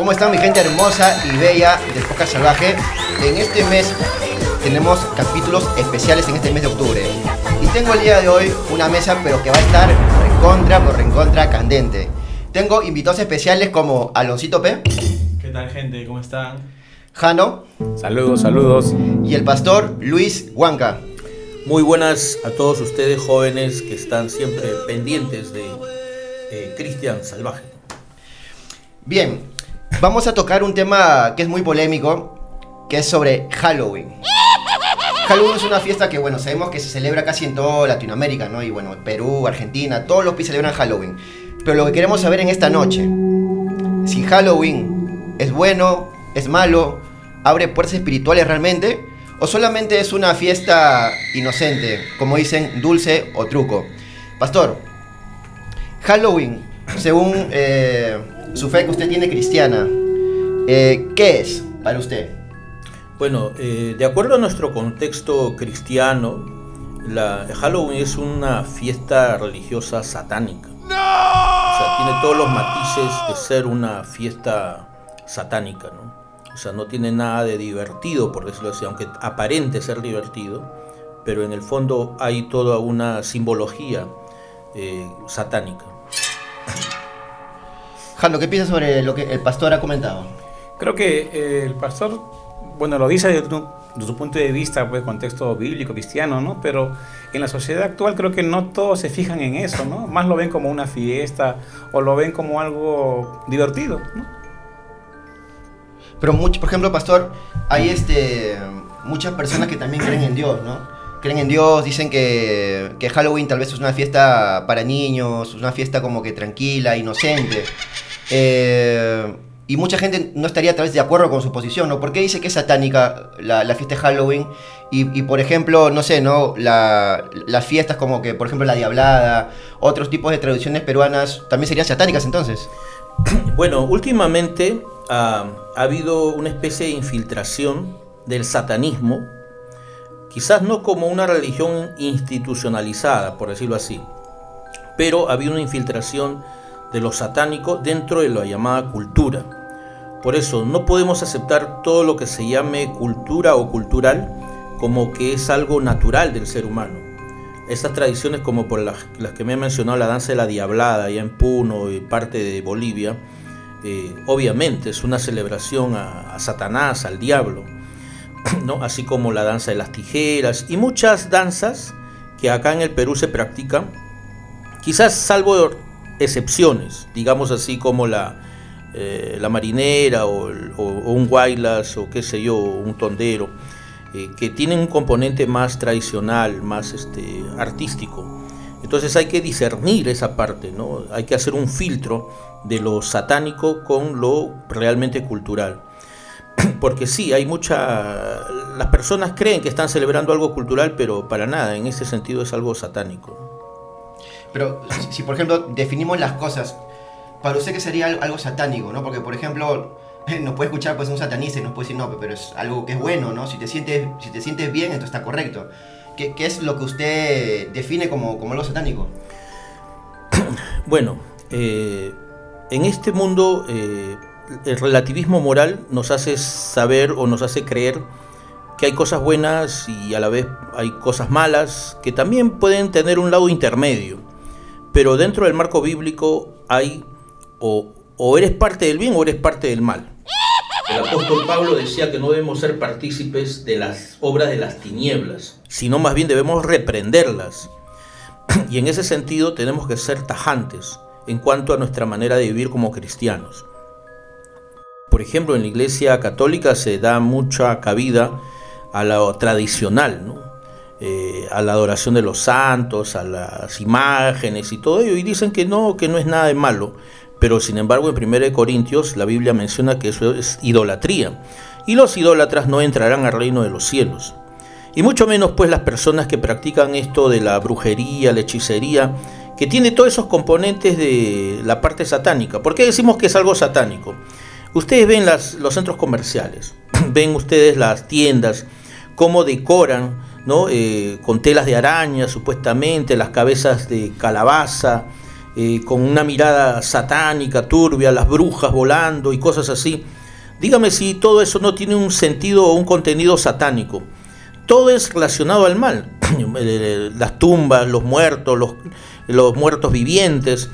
¿Cómo están mi gente hermosa y bella del Podcast Salvaje? En este mes tenemos capítulos especiales en este mes de octubre. Y tengo el día de hoy una mesa pero que va a estar recontra candente. Tengo invitados especiales como Aloncito P. ¿Qué tal, gente? ¿Cómo están? Jano. Saludos. Y el pastor Luis Huanca. Muy buenas a todos ustedes jóvenes que están siempre pendientes de Cristian Salvaje. Bien, vamos a tocar un tema que es muy polémico, que es sobre Halloween. Halloween es una fiesta que, bueno, sabemos que se celebra casi en toda Latinoamérica, ¿no? Y bueno, Perú, Argentina, todos los países celebran Halloween. Pero lo que queremos saber en esta noche, si Halloween es bueno, es malo, abre puertas espirituales realmente, o solamente es una fiesta inocente, como dicen, dulce o truco. Pastor, Halloween, según su fe que usted tiene cristiana, ¿qué es para usted? Bueno, de acuerdo a nuestro contexto cristiano, Halloween es una fiesta religiosa satánica. ¡No! O sea, tiene todos los matices de ser una fiesta satánica, ¿no? O sea, no tiene nada de divertido, por decirlo así, aunque aparente ser divertido, pero en el fondo hay toda una simbología satánica. Jano, ¿qué piensas sobre lo que el pastor ha comentado? Creo que el pastor, bueno, lo dice desde su punto de vista, pues, contexto bíblico, cristiano, ¿no? Pero en la sociedad actual creo que no todos se fijan en eso, ¿no? Más lo ven como una fiesta o lo ven como algo divertido, ¿no? Pero por ejemplo, pastor, hay muchas personas que también creen en Dios, ¿no? Creen en Dios, dicen que Halloween tal vez es una fiesta para niños, una fiesta como que tranquila, inocente. Y mucha gente no estaría tal vez de acuerdo con su posición, ¿no? ¿Por qué dice que es satánica la fiesta de Halloween? Y por ejemplo, no sé, ¿no? Las fiestas como que, por ejemplo, la Diablada, otros tipos de tradiciones peruanas, ¿también serían satánicas entonces? Bueno, últimamente ha habido una especie de infiltración del satanismo, quizás no como una religión institucionalizada, por decirlo así, pero ha habido una infiltración de lo satánico dentro de la llamada cultura. Por eso no podemos aceptar todo lo que se llame cultura o cultural como que es algo natural del ser humano. Estas tradiciones, como por las que me he mencionado, la danza de la Diablada allá en Puno y parte de Bolivia, obviamente es una celebración a Satanás, al diablo, ¿no? Así como la danza de las tijeras y muchas danzas que acá en el Perú se practican, quizás salvo excepciones, digamos así como la marinera o un guaylas o qué sé yo, un tondero, que tienen un componente más tradicional, más artístico. Entonces hay que discernir esa parte, ¿no? Hay que hacer un filtro de lo satánico con lo realmente cultural. Porque sí, las personas creen que están celebrando algo cultural, pero para nada, en ese sentido es algo satánico. Pero si por ejemplo definimos las cosas, para usted que sería algo satánico, ¿no? Porque por ejemplo nos puede escuchar pues un satanista y nos puede decir no, pero es algo que es bueno, ¿no? Si te sientes bien, esto está correcto. ¿Qué es lo que usted define como algo satánico? Bueno, en este mundo el relativismo moral nos hace saber o nos hace creer que hay cosas buenas y a la vez hay cosas malas que también pueden tener un lado intermedio. Pero dentro del marco bíblico hay o eres parte del bien o eres parte del mal. El apóstol Pablo decía que no debemos ser partícipes de las obras de las tinieblas, sino más bien debemos reprenderlas. Y en ese sentido tenemos que ser tajantes en cuanto a nuestra manera de vivir como cristianos. Por ejemplo, en la Iglesia Católica se da mucha cabida a lo tradicional, ¿no? A la adoración de los santos, a las imágenes y todo ello, y dicen que no es nada de malo. Pero sin embargo en 1 Corintios la Biblia menciona que eso es idolatría, y los idólatras no entrarán al reino de los cielos. Y mucho menos pues las personas que practican esto de la brujería, la hechicería, que tiene todos esos componentes de la parte satánica. ¿Por qué decimos que es algo satánico? Ustedes ven los centros comerciales, ven ustedes las tiendas, cómo decoran, ¿no? Con telas de araña supuestamente, las cabezas de calabaza, con una mirada satánica, turbia, las brujas volando y cosas así. Dígame si todo eso no tiene un sentido o un contenido satánico. Todo es relacionado al mal. Las tumbas, los muertos, los muertos vivientes.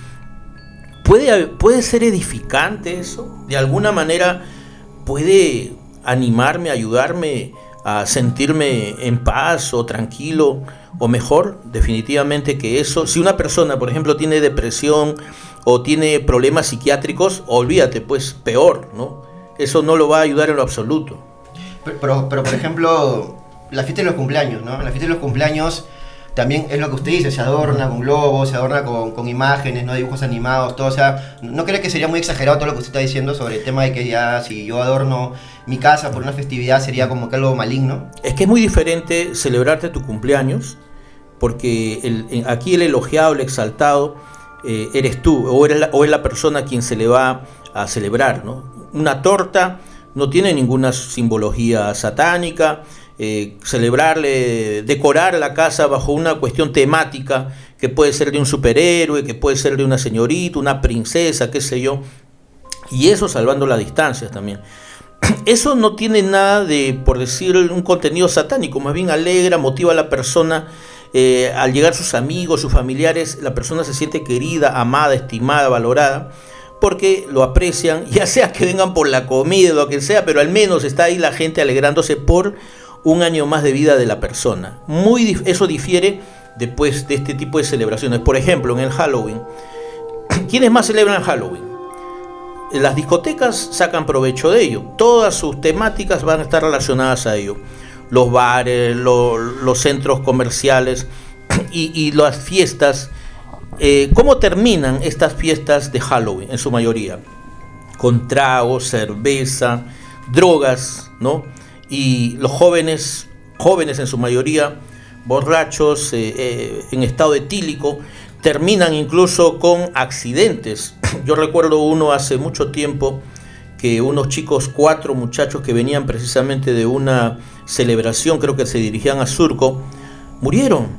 ¿Puede ser edificante eso? De alguna manera puede animarme, ayudarme a sentirme en paz o tranquilo o mejor. Definitivamente que eso, si una persona por ejemplo tiene depresión o tiene problemas psiquiátricos, olvídate, pues peor, ¿no? Eso no lo va a ayudar en lo absoluto. Pero por ejemplo, la fiesta de los cumpleaños, ¿no? La fiesta de los cumpleaños también es lo que usted dice, se adorna con globos, se adorna con imágenes, ¿no? Dibujos animados, todo. O sea, ¿no cree que sería muy exagerado todo lo que usted está diciendo sobre el tema de que ya si yo adorno mi casa por una festividad sería como que algo maligno? Es que es muy diferente celebrarte tu cumpleaños, porque aquí el elogiado, el exaltado, eres tú, o es la persona a quien se le va a celebrar, ¿no? Una torta no tiene ninguna simbología satánica. Celebrarle, decorar la casa bajo una cuestión temática que puede ser de un superhéroe, que puede ser de una señorita, una princesa, qué sé yo, y eso salvando las distancias también. Eso no tiene nada de, por decir, un contenido satánico, más bien alegra, motiva a la persona. Al llegar sus amigos, sus familiares, la persona se siente querida, amada, estimada, valorada, porque lo aprecian, ya sea que vengan por la comida o lo que sea, pero al menos está ahí la gente alegrándose por un año más de vida de la persona. Eso difiere después de este tipo de celebraciones. Por ejemplo, en el Halloween, ¿quiénes más celebran Halloween? Las discotecas sacan provecho de ello. Todas sus temáticas van a estar relacionadas a ello. Los bares, los centros comerciales y las fiestas. ¿Cómo terminan estas fiestas de Halloween en su mayoría? Con tragos, cerveza, drogas, ¿no? Y los jóvenes en su mayoría, borrachos, en estado etílico, terminan incluso con accidentes. Yo recuerdo uno hace mucho tiempo que unos chicos, 4 muchachos que venían precisamente de una celebración, creo que se dirigían a Surco, murieron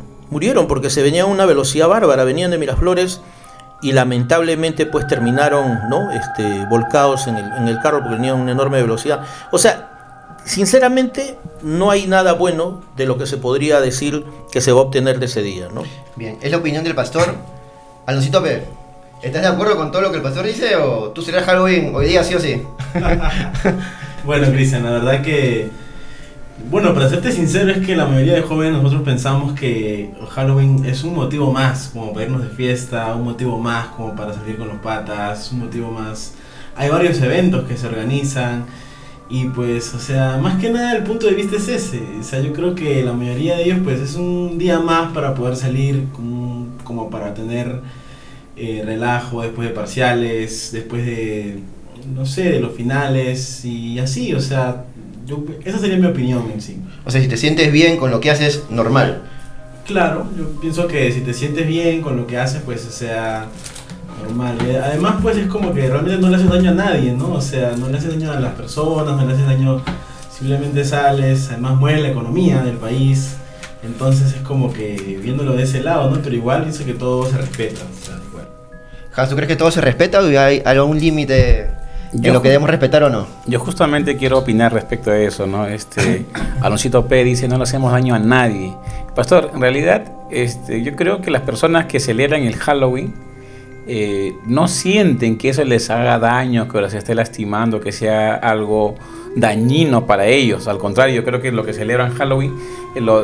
porque se venían a una velocidad bárbara, venían de Miraflores y lamentablemente pues terminaron, ¿no? Volcados en el carro porque venían a una enorme velocidad. O sea, sinceramente, no hay nada bueno de lo que se podría decir que se va a obtener de ese día, ¿no? Bien, es la opinión del pastor. Aloncito P, ¿estás de acuerdo con todo lo que el pastor dice o tú serás Halloween hoy día sí o sí? Bueno, Cristian, la verdad que... Bueno, para serte sincero es que la mayoría de jóvenes nosotros pensamos que Halloween es un motivo más como para irnos de fiesta, un motivo más como para salir con los patas, un motivo más... Hay varios eventos que se organizan. Y pues, o sea, más que nada el punto de vista es ese. O sea, yo creo que la mayoría de ellos pues es un día más para poder salir, como para tener relajo después de parciales, después de, no sé, de los finales y así. O sea, esa sería mi opinión en sí. O sea, si te sientes bien con lo que haces, normal. Claro, yo pienso que si te sientes bien con lo que haces, pues, o sea... normal. Además pues es como que realmente no le haces daño a nadie, ¿no? O sea, no le haces daño a las personas, no le haces daño, simplemente sales, además mueve la economía del país, entonces es como que viéndolo de ese lado, ¿no? Pero igual pienso que todo se respeta, o sea, igual. Hans, ¿tú crees que todo se respeta o hay algún límite en lo que debemos respetar o no? Yo justamente quiero opinar respecto a eso, ¿no? Aloncito P dice, no le hacemos daño a nadie. Pastor, en realidad, yo creo que las personas que celebran el Halloween no sienten que eso les haga daño, que los esté lastimando, que sea algo dañino para ellos. Al contrario, yo creo que lo que celebran Halloween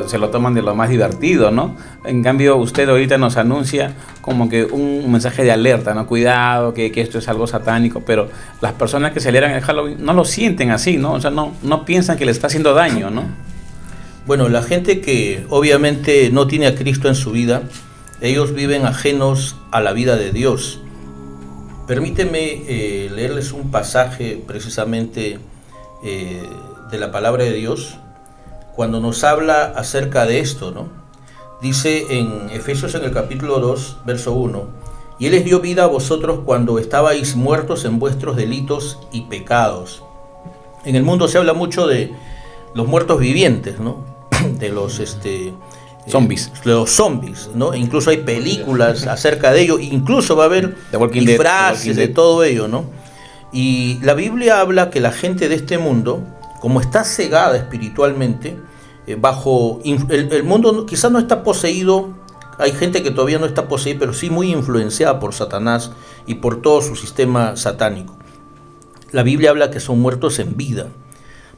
se lo toman de lo más divertido, ¿no? En cambio, usted ahorita nos anuncia como que un mensaje de alerta, ¿no? Cuidado, que esto es algo satánico, pero las personas que celebran el Halloween no lo sienten así, ¿no? O sea, no piensan que les está haciendo daño, ¿no? Bueno, la gente que obviamente no tiene a Cristo en su vida, ellos viven ajenos a la vida de Dios. Permíteme leerles un pasaje precisamente de la palabra de Dios cuando nos habla acerca de esto, ¿no? Dice en Efesios en el capítulo 2, verso 1, y Él les dio vida a vosotros cuando estabais muertos en vuestros delitos y pecados. En el mundo se habla mucho de los muertos vivientes, ¿no? De los Zombies. Los zombies, ¿no? Incluso hay películas acerca de ello, incluso va a haber The Walking Dead, disfraces de todo ello, ¿no? Y la Biblia habla que la gente de este mundo, como está cegada espiritualmente, el mundo quizás no está poseído, hay gente que todavía no está poseída, pero sí muy influenciada por Satanás y por todo su sistema satánico. La Biblia habla que son muertos en vida,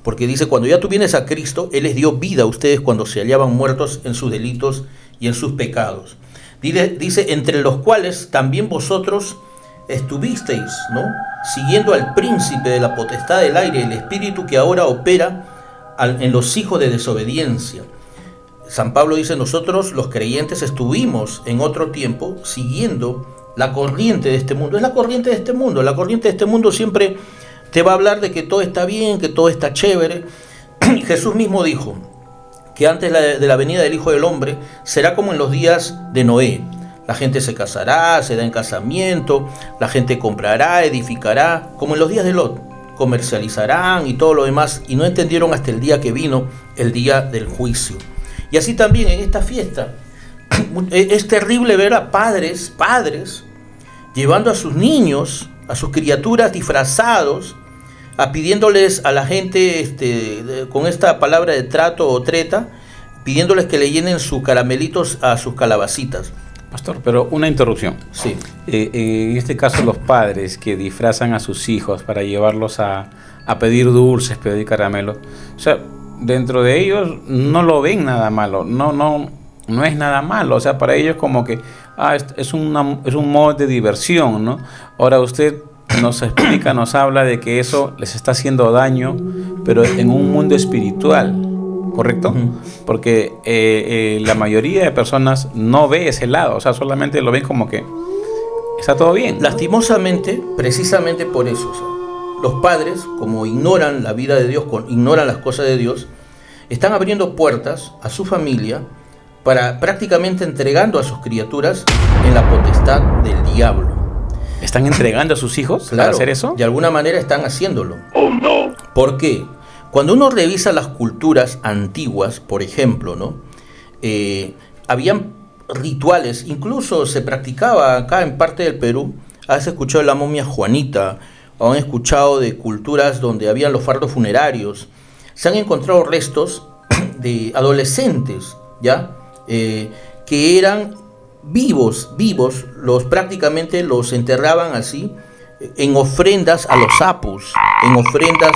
porque dice, cuando ya tú vienes a Cristo, Él les dio vida a ustedes cuando se hallaban muertos en sus delitos y en sus pecados. Dice, entre los cuales también vosotros estuvisteis, ¿no? Siguiendo al príncipe de la potestad del aire, el espíritu que ahora opera en los hijos de desobediencia. San Pablo dice, nosotros los creyentes estuvimos en otro tiempo siguiendo la corriente de este mundo. Es la corriente de este mundo. La corriente de este mundo siempre te va a hablar de que todo está bien, que todo está chévere. Jesús mismo dijo que antes de la venida del Hijo del Hombre será como en los días de Noé. La gente se casará, se da en casamiento, la gente comprará, edificará, como en los días de Lot, comercializarán y todo lo demás, y no entendieron hasta el día que vino, el día del juicio. Y así también en esta fiesta, es terrible ver a padres llevando a sus niños, a sus criaturas disfrazados, pidiéndoles a la gente, con esta palabra de trato o treta, pidiéndoles que le llenen sus caramelitos a sus calabacitas. Pastor, pero una interrupción. Sí. En este caso, los padres que disfrazan a sus hijos para llevarlos a pedir dulces, pedir caramelos, o sea, dentro de ellos no lo ven nada malo, no es nada malo, o sea, para ellos como que es un modo de diversión, ¿no? Ahora usted nos explica, nos habla de que eso les está haciendo daño, pero en un mundo espiritual, ¿correcto? Porque la mayoría de personas no ve ese lado, o sea, solamente lo ven como que está todo bien, ¿no? Lastimosamente, precisamente por eso, o sea, los padres, como ignoran la vida de Dios, ignoran las cosas de Dios, están abriendo puertas a su familia para prácticamente entregando a sus criaturas en la potestad del diablo. ¿Están entregando a sus hijos para hacer eso? De alguna manera están haciéndolo. Oh, no. ¿Por qué? Cuando uno revisa las culturas antiguas, por ejemplo, ¿no? Habían rituales, incluso se practicaba acá en parte del Perú. ¿Has escuchado de la momia Juanita? ¿O han escuchado de culturas donde habían los fardos funerarios? Se han encontrado restos de adolescentes, ¿ya? Que eran vivos, prácticamente los enterraban así, en ofrendas a los sapos, en ofrendas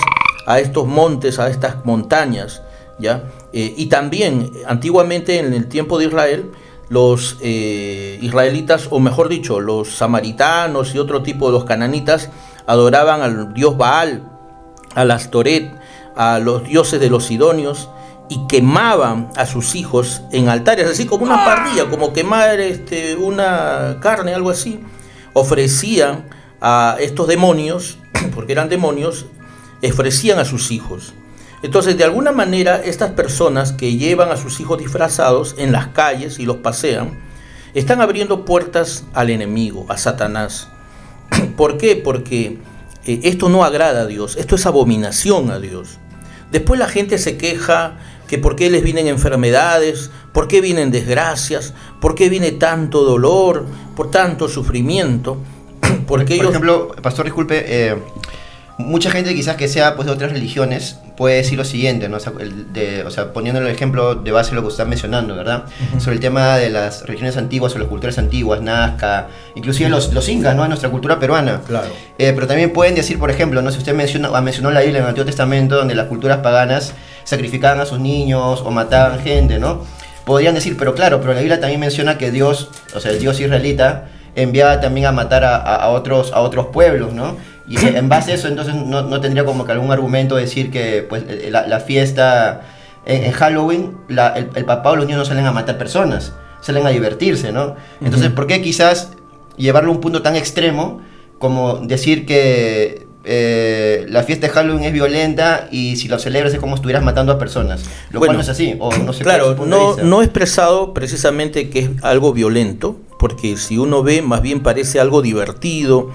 a estos montes, a estas montañas, ¿ya? Y también, antiguamente en el tiempo de Israel, los israelitas, o mejor dicho, los samaritanos y otro tipo de los cananitas, adoraban al dios Baal, al Astoret, a los dioses de los sidonios, y quemaban a sus hijos en altares, así como una parrilla, como quemar una carne, algo así. Ofrecían a estos demonios, porque eran demonios, ofrecían a sus hijos. Entonces, de alguna manera, estas personas que llevan a sus hijos disfrazados en las calles y los pasean, están abriendo puertas al enemigo, a Satanás. ¿Por qué? Porque esto no agrada a Dios, esto es abominación a Dios. Después la gente se queja que por qué les vienen enfermedades, por qué vienen desgracias, por qué viene tanto dolor, por tanto sufrimiento. Porque por ejemplo, pastor, disculpe, mucha gente quizás que sea pues de otras religiones puede decir lo siguiente, ¿no? O sea, poniendo el ejemplo de base de lo que usted está mencionando, ¿verdad? Uh-huh. Sobre el tema de las religiones antiguas o las culturas antiguas, Nazca, inclusive los incas, ¿no? En nuestra cultura peruana. Claro. Pero también pueden decir, por ejemplo, ¿no? Si usted mencionó la Biblia en el Antiguo Testamento, donde las culturas paganas sacrificaban a sus niños o mataban gente, ¿no? Podrían decir, pero la Biblia también menciona que Dios, o sea, el Dios israelita, enviaba también a matar a otros pueblos, ¿no? Y en base a eso, entonces, no tendría como que algún argumento decir que pues la fiesta en Halloween, el papá o los niños no salen a matar personas, salen a divertirse, ¿no? Entonces, ¿por qué quizás llevarlo a un punto tan extremo como decir que la fiesta de Halloween es violenta y si lo celebras es como si estuvieras matando a personas? Cual no es así, o no sé. Claro, no he expresado precisamente que es algo violento, porque si uno ve, más bien parece algo divertido,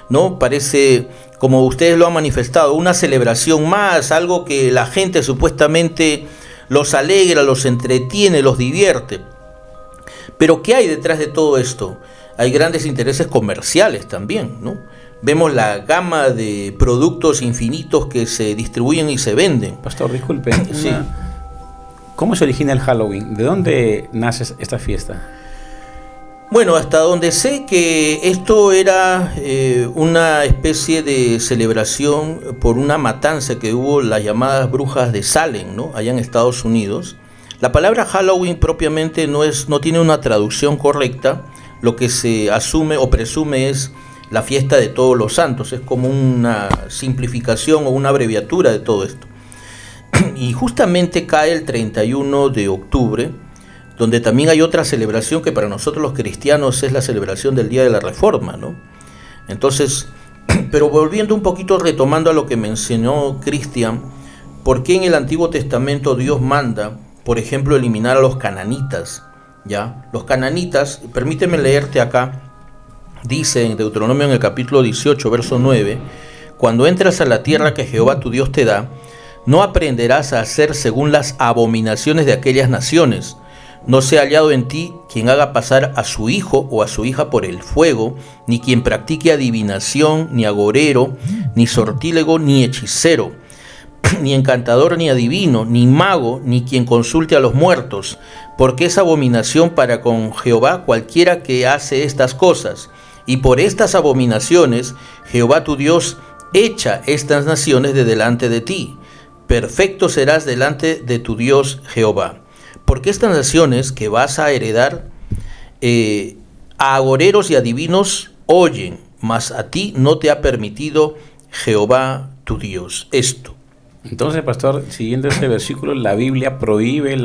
¿no? Parece, como ustedes lo han manifestado, una celebración más, algo que la gente supuestamente los alegra, los entretiene, los divierte. Pero ¿qué hay detrás de todo esto? Hay grandes intereses comerciales también, ¿no? Vemos la gama de productos infinitos que se distribuyen y se venden. Pastor, disculpe. Sí. ¿Cómo se origina el Halloween? ¿De dónde nace esta fiesta? Bueno, hasta donde sé que esto era una especie de celebración por una matanza que hubo, las llamadas brujas de Salem, ¿no? Allá en Estados Unidos. La palabra Halloween propiamente no tiene una traducción correcta. Lo que se asume o presume es la fiesta de todos los santos. Es como una simplificación o una abreviatura de todo esto. Y justamente cae el 31 de octubre, donde también hay otra celebración que para nosotros los cristianos es la celebración del Día de la Reforma, ¿no? Entonces, pero volviendo un poquito, retomando a lo que mencionó Cristian, ¿por qué en el Antiguo Testamento Dios manda, por ejemplo, eliminar a los cananitas? ¿Ya? Los cananitas, permíteme leerte acá, dice en Deuteronomio en el capítulo 18, verso 9, cuando entras a la tierra que Jehová tu Dios te da, no aprenderás a hacer según las abominaciones de aquellas naciones. No sea hallado en ti quien haga pasar a su hijo o a su hija por el fuego, ni quien practique adivinación, ni agorero, ni sortílego, ni hechicero, ni encantador, ni adivino, ni mago, ni quien consulte a los muertos, porque es abominación para con Jehová cualquiera que hace estas cosas. Y por estas abominaciones Jehová tu Dios echa estas naciones de delante de ti. Perfecto serás delante de tu Dios Jehová. Porque estas naciones que vas a heredar, a agoreros y adivinos oyen, mas a ti no te ha permitido Jehová tu Dios esto. Entonces, pastor, siguiendo ese versículo, ¿la Biblia prohíbe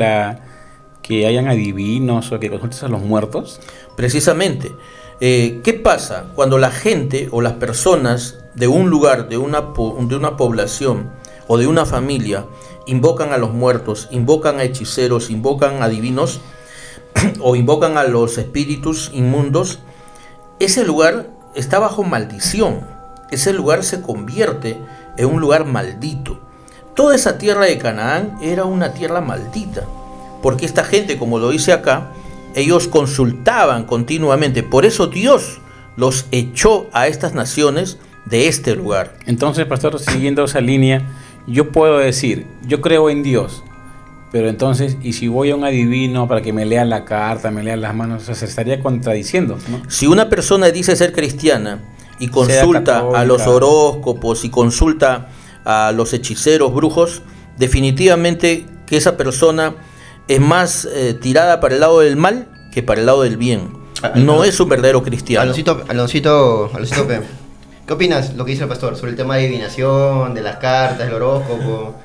que hayan adivinos o que consultes a los muertos? Precisamente. ¿Qué pasa cuando la gente o las personas de un lugar, de una población o de una familia invocan a los muertos, invocan a hechiceros, invocan a adivinos o invocan a los espíritus inmundos? Ese lugar está bajo maldición. Ese lugar se convierte en un lugar maldito. Toda esa tierra de Canaán era una tierra maldita, porque esta gente, como lo dice acá, ellos consultaban continuamente. Por eso Dios los echó a estas naciones de este lugar. Entonces, pastor, siguiendo esa línea, yo puedo decir, yo creo en Dios, pero entonces, ¿y si voy a un adivino para que me lea la carta, me lea las manos? O sea, se estaría contradiciendo, ¿no? Si una persona dice ser cristiana y consulta a los horóscopos y consulta a los hechiceros, brujos, definitivamente que esa persona es más tirada para el lado del mal que para el lado del bien. No es un verdadero cristiano. Aloncito P, ¿qué opinas lo que dice el pastor sobre el tema de adivinación, de las cartas, del horóscopo?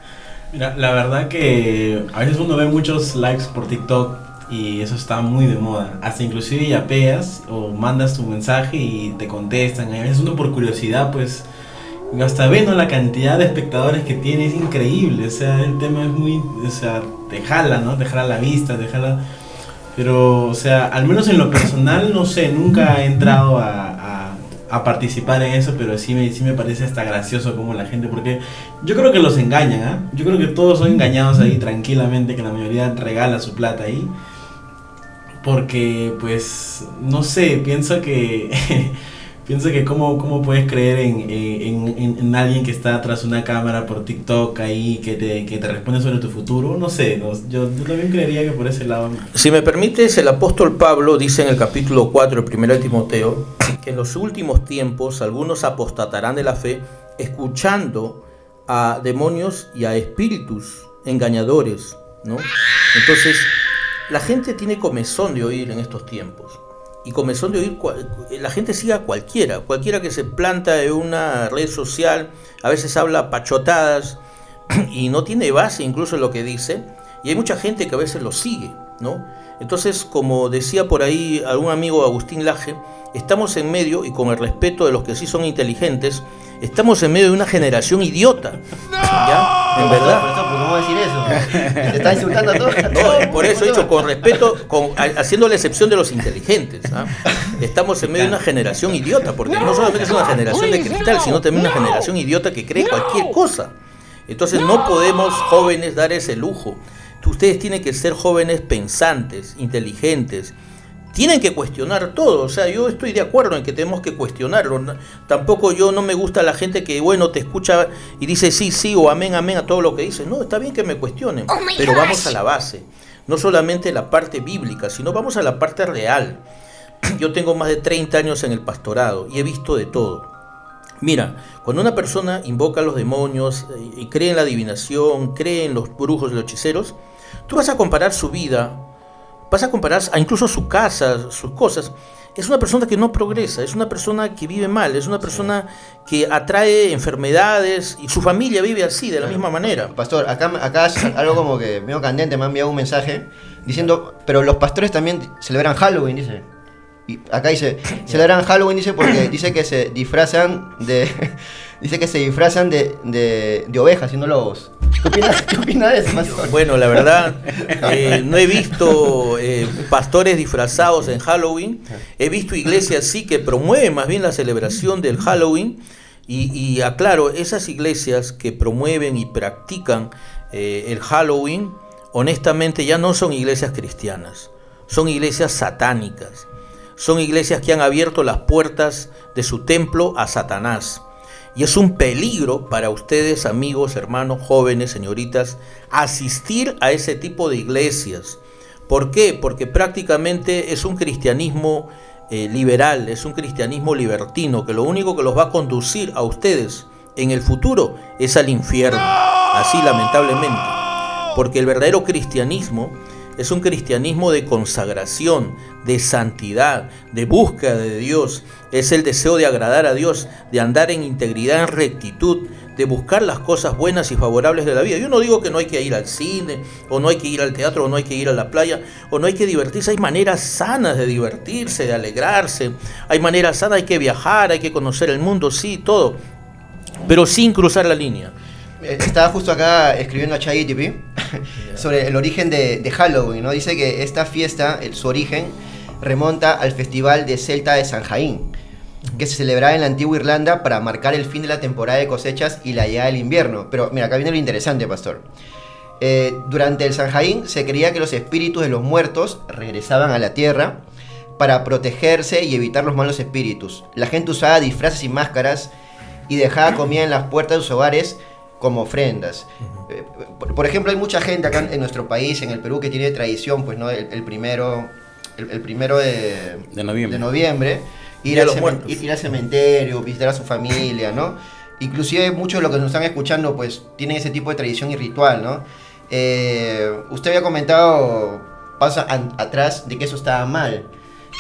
Mira, la verdad que a veces uno ve muchos likes por TikTok y eso está muy de moda. Hasta inclusive yapeas o mandas tu mensaje y te contestan. A veces uno por curiosidad pues hasta ve, ¿no?, la cantidad de espectadores que tiene, es increíble. O sea, el tema es muy, o sea, te jala, ¿no? Te jala la vista, te jala. Pero, o sea, al menos en lo personal, no sé, nunca he entrado a participar en eso, pero sí me parece hasta gracioso como la gente, porque yo creo que los engañan, ¿ah? Yo creo que todos son engañados ahí tranquilamente, que la mayoría regala su plata ahí. Porque, pues, no sé, pienso que cómo puedes creer en alguien que está tras una cámara por TikTok ahí, que te responde sobre tu futuro. No sé, yo también creería que por ese lado. Si me permites, el apóstol Pablo dice en el capítulo 4 de 1 Timoteo que en los últimos tiempos algunos apostatarán de la fe, escuchando a demonios y a espíritus engañadores, ¿no? Entonces, la gente tiene comezón de oír en estos tiempos. Y comezón de oír, la gente sigue a cualquiera que se planta en una red social, a veces habla pachotadas y no tiene base incluso en lo que dice, y hay mucha gente que a veces lo sigue, ¿no? Entonces, como decía por ahí algún amigo, Agustín Laje, estamos en medio, y con el respeto de los que sí son inteligentes, estamos en medio de una generación idiota. ¡No! ¿Ya? En verdad. ¿Cómo va a decir eso? Te está insultando a todos. No, por eso he dicho, con respeto, haciendo la excepción de los inteligentes. ¿Ah? Estamos en medio de una generación idiota, porque no solamente es una generación de cristal, sino también una generación idiota que cree cualquier cosa. Entonces no podemos, jóvenes, dar ese lujo. ustedes tienen que ser jóvenes pensantes, inteligentes. Tienen que cuestionar todo, o sea, yo estoy de acuerdo en que tenemos que cuestionarlo. Tampoco yo no me gusta la gente que, bueno, te escucha y dice sí, sí o amén, amén a todo lo que dices. No, está bien que me cuestionen, pero vamos a la base. No solamente la parte bíblica, sino vamos a la parte real. Yo tengo más de 30 años en el pastorado y he visto de todo. Mira, cuando una persona invoca a los demonios y cree en la adivinación, cree en los brujos y los hechiceros, tú vas a comparar su vida, vas a comparar incluso su casa, sus cosas. Es una persona que no progresa, es una persona que vive mal, es una persona que atrae enfermedades y su familia vive así, de la misma manera. Pastor, acá es algo como que medio candente, me ha enviado un mensaje diciendo, pero los pastores también celebran Halloween, dice. Y acá dice, celebran Halloween, dice, porque dice que se disfrazan de ovejas, siendo lobos. ¿Qué opinas de eso, pastor? Bueno, la verdad, no he visto pastores disfrazados en Halloween. He visto iglesias sí que promueven más bien la celebración del Halloween. Y aclaro, esas iglesias que promueven y practican el Halloween, honestamente ya no son iglesias cristianas, son iglesias satánicas. Son iglesias que han abierto las puertas de su templo a Satanás. Y es un peligro para ustedes, amigos, hermanos, jóvenes, señoritas, asistir a ese tipo de iglesias. ¿Por qué? Porque prácticamente es un cristianismo liberal, es un cristianismo libertino, que lo único que los va a conducir a ustedes en el futuro es al infierno. Así, lamentablemente. Porque el verdadero cristianismo es un cristianismo de consagración, de santidad, de búsqueda de Dios. Es el deseo de agradar a Dios, de andar en integridad, en rectitud, de buscar las cosas buenas y favorables de la vida. Yo no digo que no hay que ir al cine, o no hay que ir al teatro, o no hay que ir a la playa, o no hay que divertirse. Hay maneras sanas de divertirse, de alegrarse. Hay maneras sanas, hay que viajar, hay que conocer el mundo, sí, todo. Pero sin cruzar la línea. Estaba justo acá escribiendo a ChatGPT sobre el origen de Halloween, ¿no? Dice que esta fiesta, su origen, remonta al festival de Celta de Samhain, que se celebraba en la antigua Irlanda para marcar el fin de la temporada de cosechas y la llegada del invierno. Pero mira, acá viene lo interesante, pastor. Durante el Samhain se creía que los espíritus de los muertos regresaban a la tierra para protegerse y evitar los malos espíritus. La gente usaba disfraces y máscaras y dejaba comida en las puertas de sus hogares como ofrendas. Por ejemplo, hay mucha gente acá en nuestro país, en el Perú, que tiene tradición, pues, ¿no? El primero de noviembre ir al cementerio, visitar a su familia, ¿no? Inclusive muchos de los que nos están escuchando, pues, tienen ese tipo de tradición y ritual, ¿no? Usted había comentado atrás de que eso estaba mal.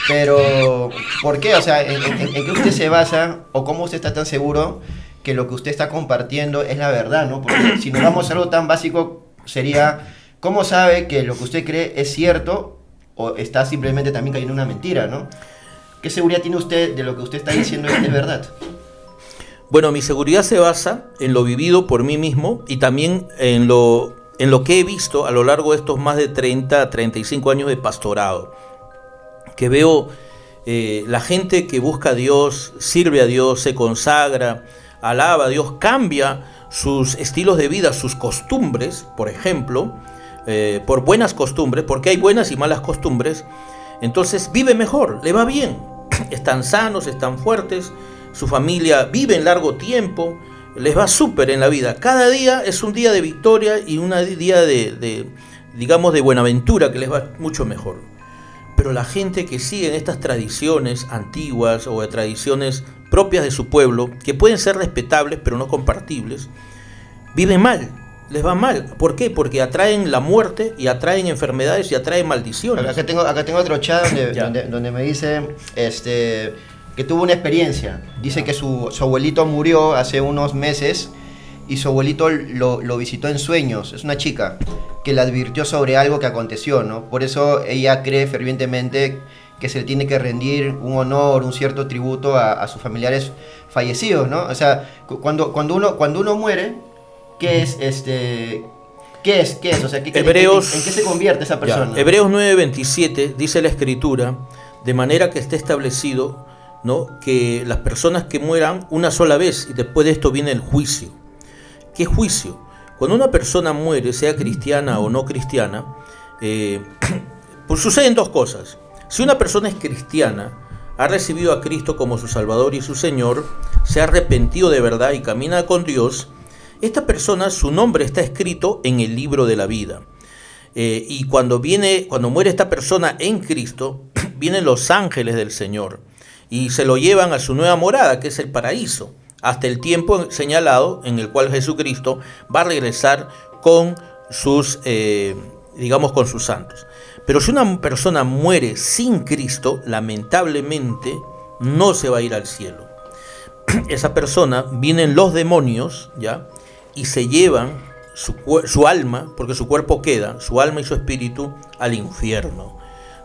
Pero, ¿por qué? O sea, ¿en qué usted se basa o cómo usted está tan seguro que lo que usted está compartiendo es la verdad, ¿no? Porque si nos vamos a algo tan básico, sería, ¿cómo sabe que lo que usted cree es cierto o está simplemente también cayendo en una mentira, ¿no? ¿Qué seguridad tiene usted de lo que usted está diciendo es verdad? Bueno, mi seguridad se basa en lo vivido por mí mismo y también en lo que he visto a lo largo de estos más de 30, 35 años de pastorado. Que veo la gente que busca a Dios, sirve a Dios, se consagra, alaba a Dios, cambia sus estilos de vida, sus costumbres, por ejemplo, por buenas costumbres, porque hay buenas y malas costumbres. Entonces vive mejor, le va bien, están sanos, están fuertes, su familia vive en largo tiempo, les va súper en la vida. Cada día es un día de victoria y un día de buenaventura, que les va mucho mejor. Pero la gente que sigue estas tradiciones antiguas o de tradiciones propias de su pueblo, que pueden ser respetables pero no compartibles, viven mal, les va mal. ¿Por qué? Porque atraen la muerte y atraen enfermedades y atraen maldiciones. Acá tengo otro chat donde me dice que tuvo una experiencia. Dice que su abuelito murió hace unos meses y su abuelito lo visitó en sueños. Es una chica que le advirtió sobre algo que aconteció, ¿no? Por eso ella cree fervientemente que se le tiene que rendir un honor, un cierto tributo a sus familiares fallecidos, ¿no? O sea, cuando uno muere, ¿qué es? ¿Qué es? O sea, ¿en qué se convierte esa persona? Ya. Hebreos 9:27 dice la Escritura, de manera que esté establecido, ¿no?, que las personas que mueran una sola vez y después de esto viene el juicio. ¿Qué juicio? Cuando una persona muere, sea cristiana o no cristiana, pues suceden dos cosas. Si una persona es cristiana, ha recibido a Cristo como su Salvador y su Señor, se ha arrepentido de verdad y camina con Dios, esta persona, su nombre está escrito en el libro de la vida. Y cuando muere esta persona en Cristo, vienen los ángeles del Señor y se lo llevan a su nueva morada, que es el paraíso, hasta el tiempo señalado en el cual Jesucristo va a regresar con sus, con sus santos. Pero si una persona muere sin Cristo, lamentablemente no se va a ir al cielo. Esa persona, vienen los demonios, ¿ya? Y se llevan su alma, porque su cuerpo queda, su alma y su espíritu, al infierno,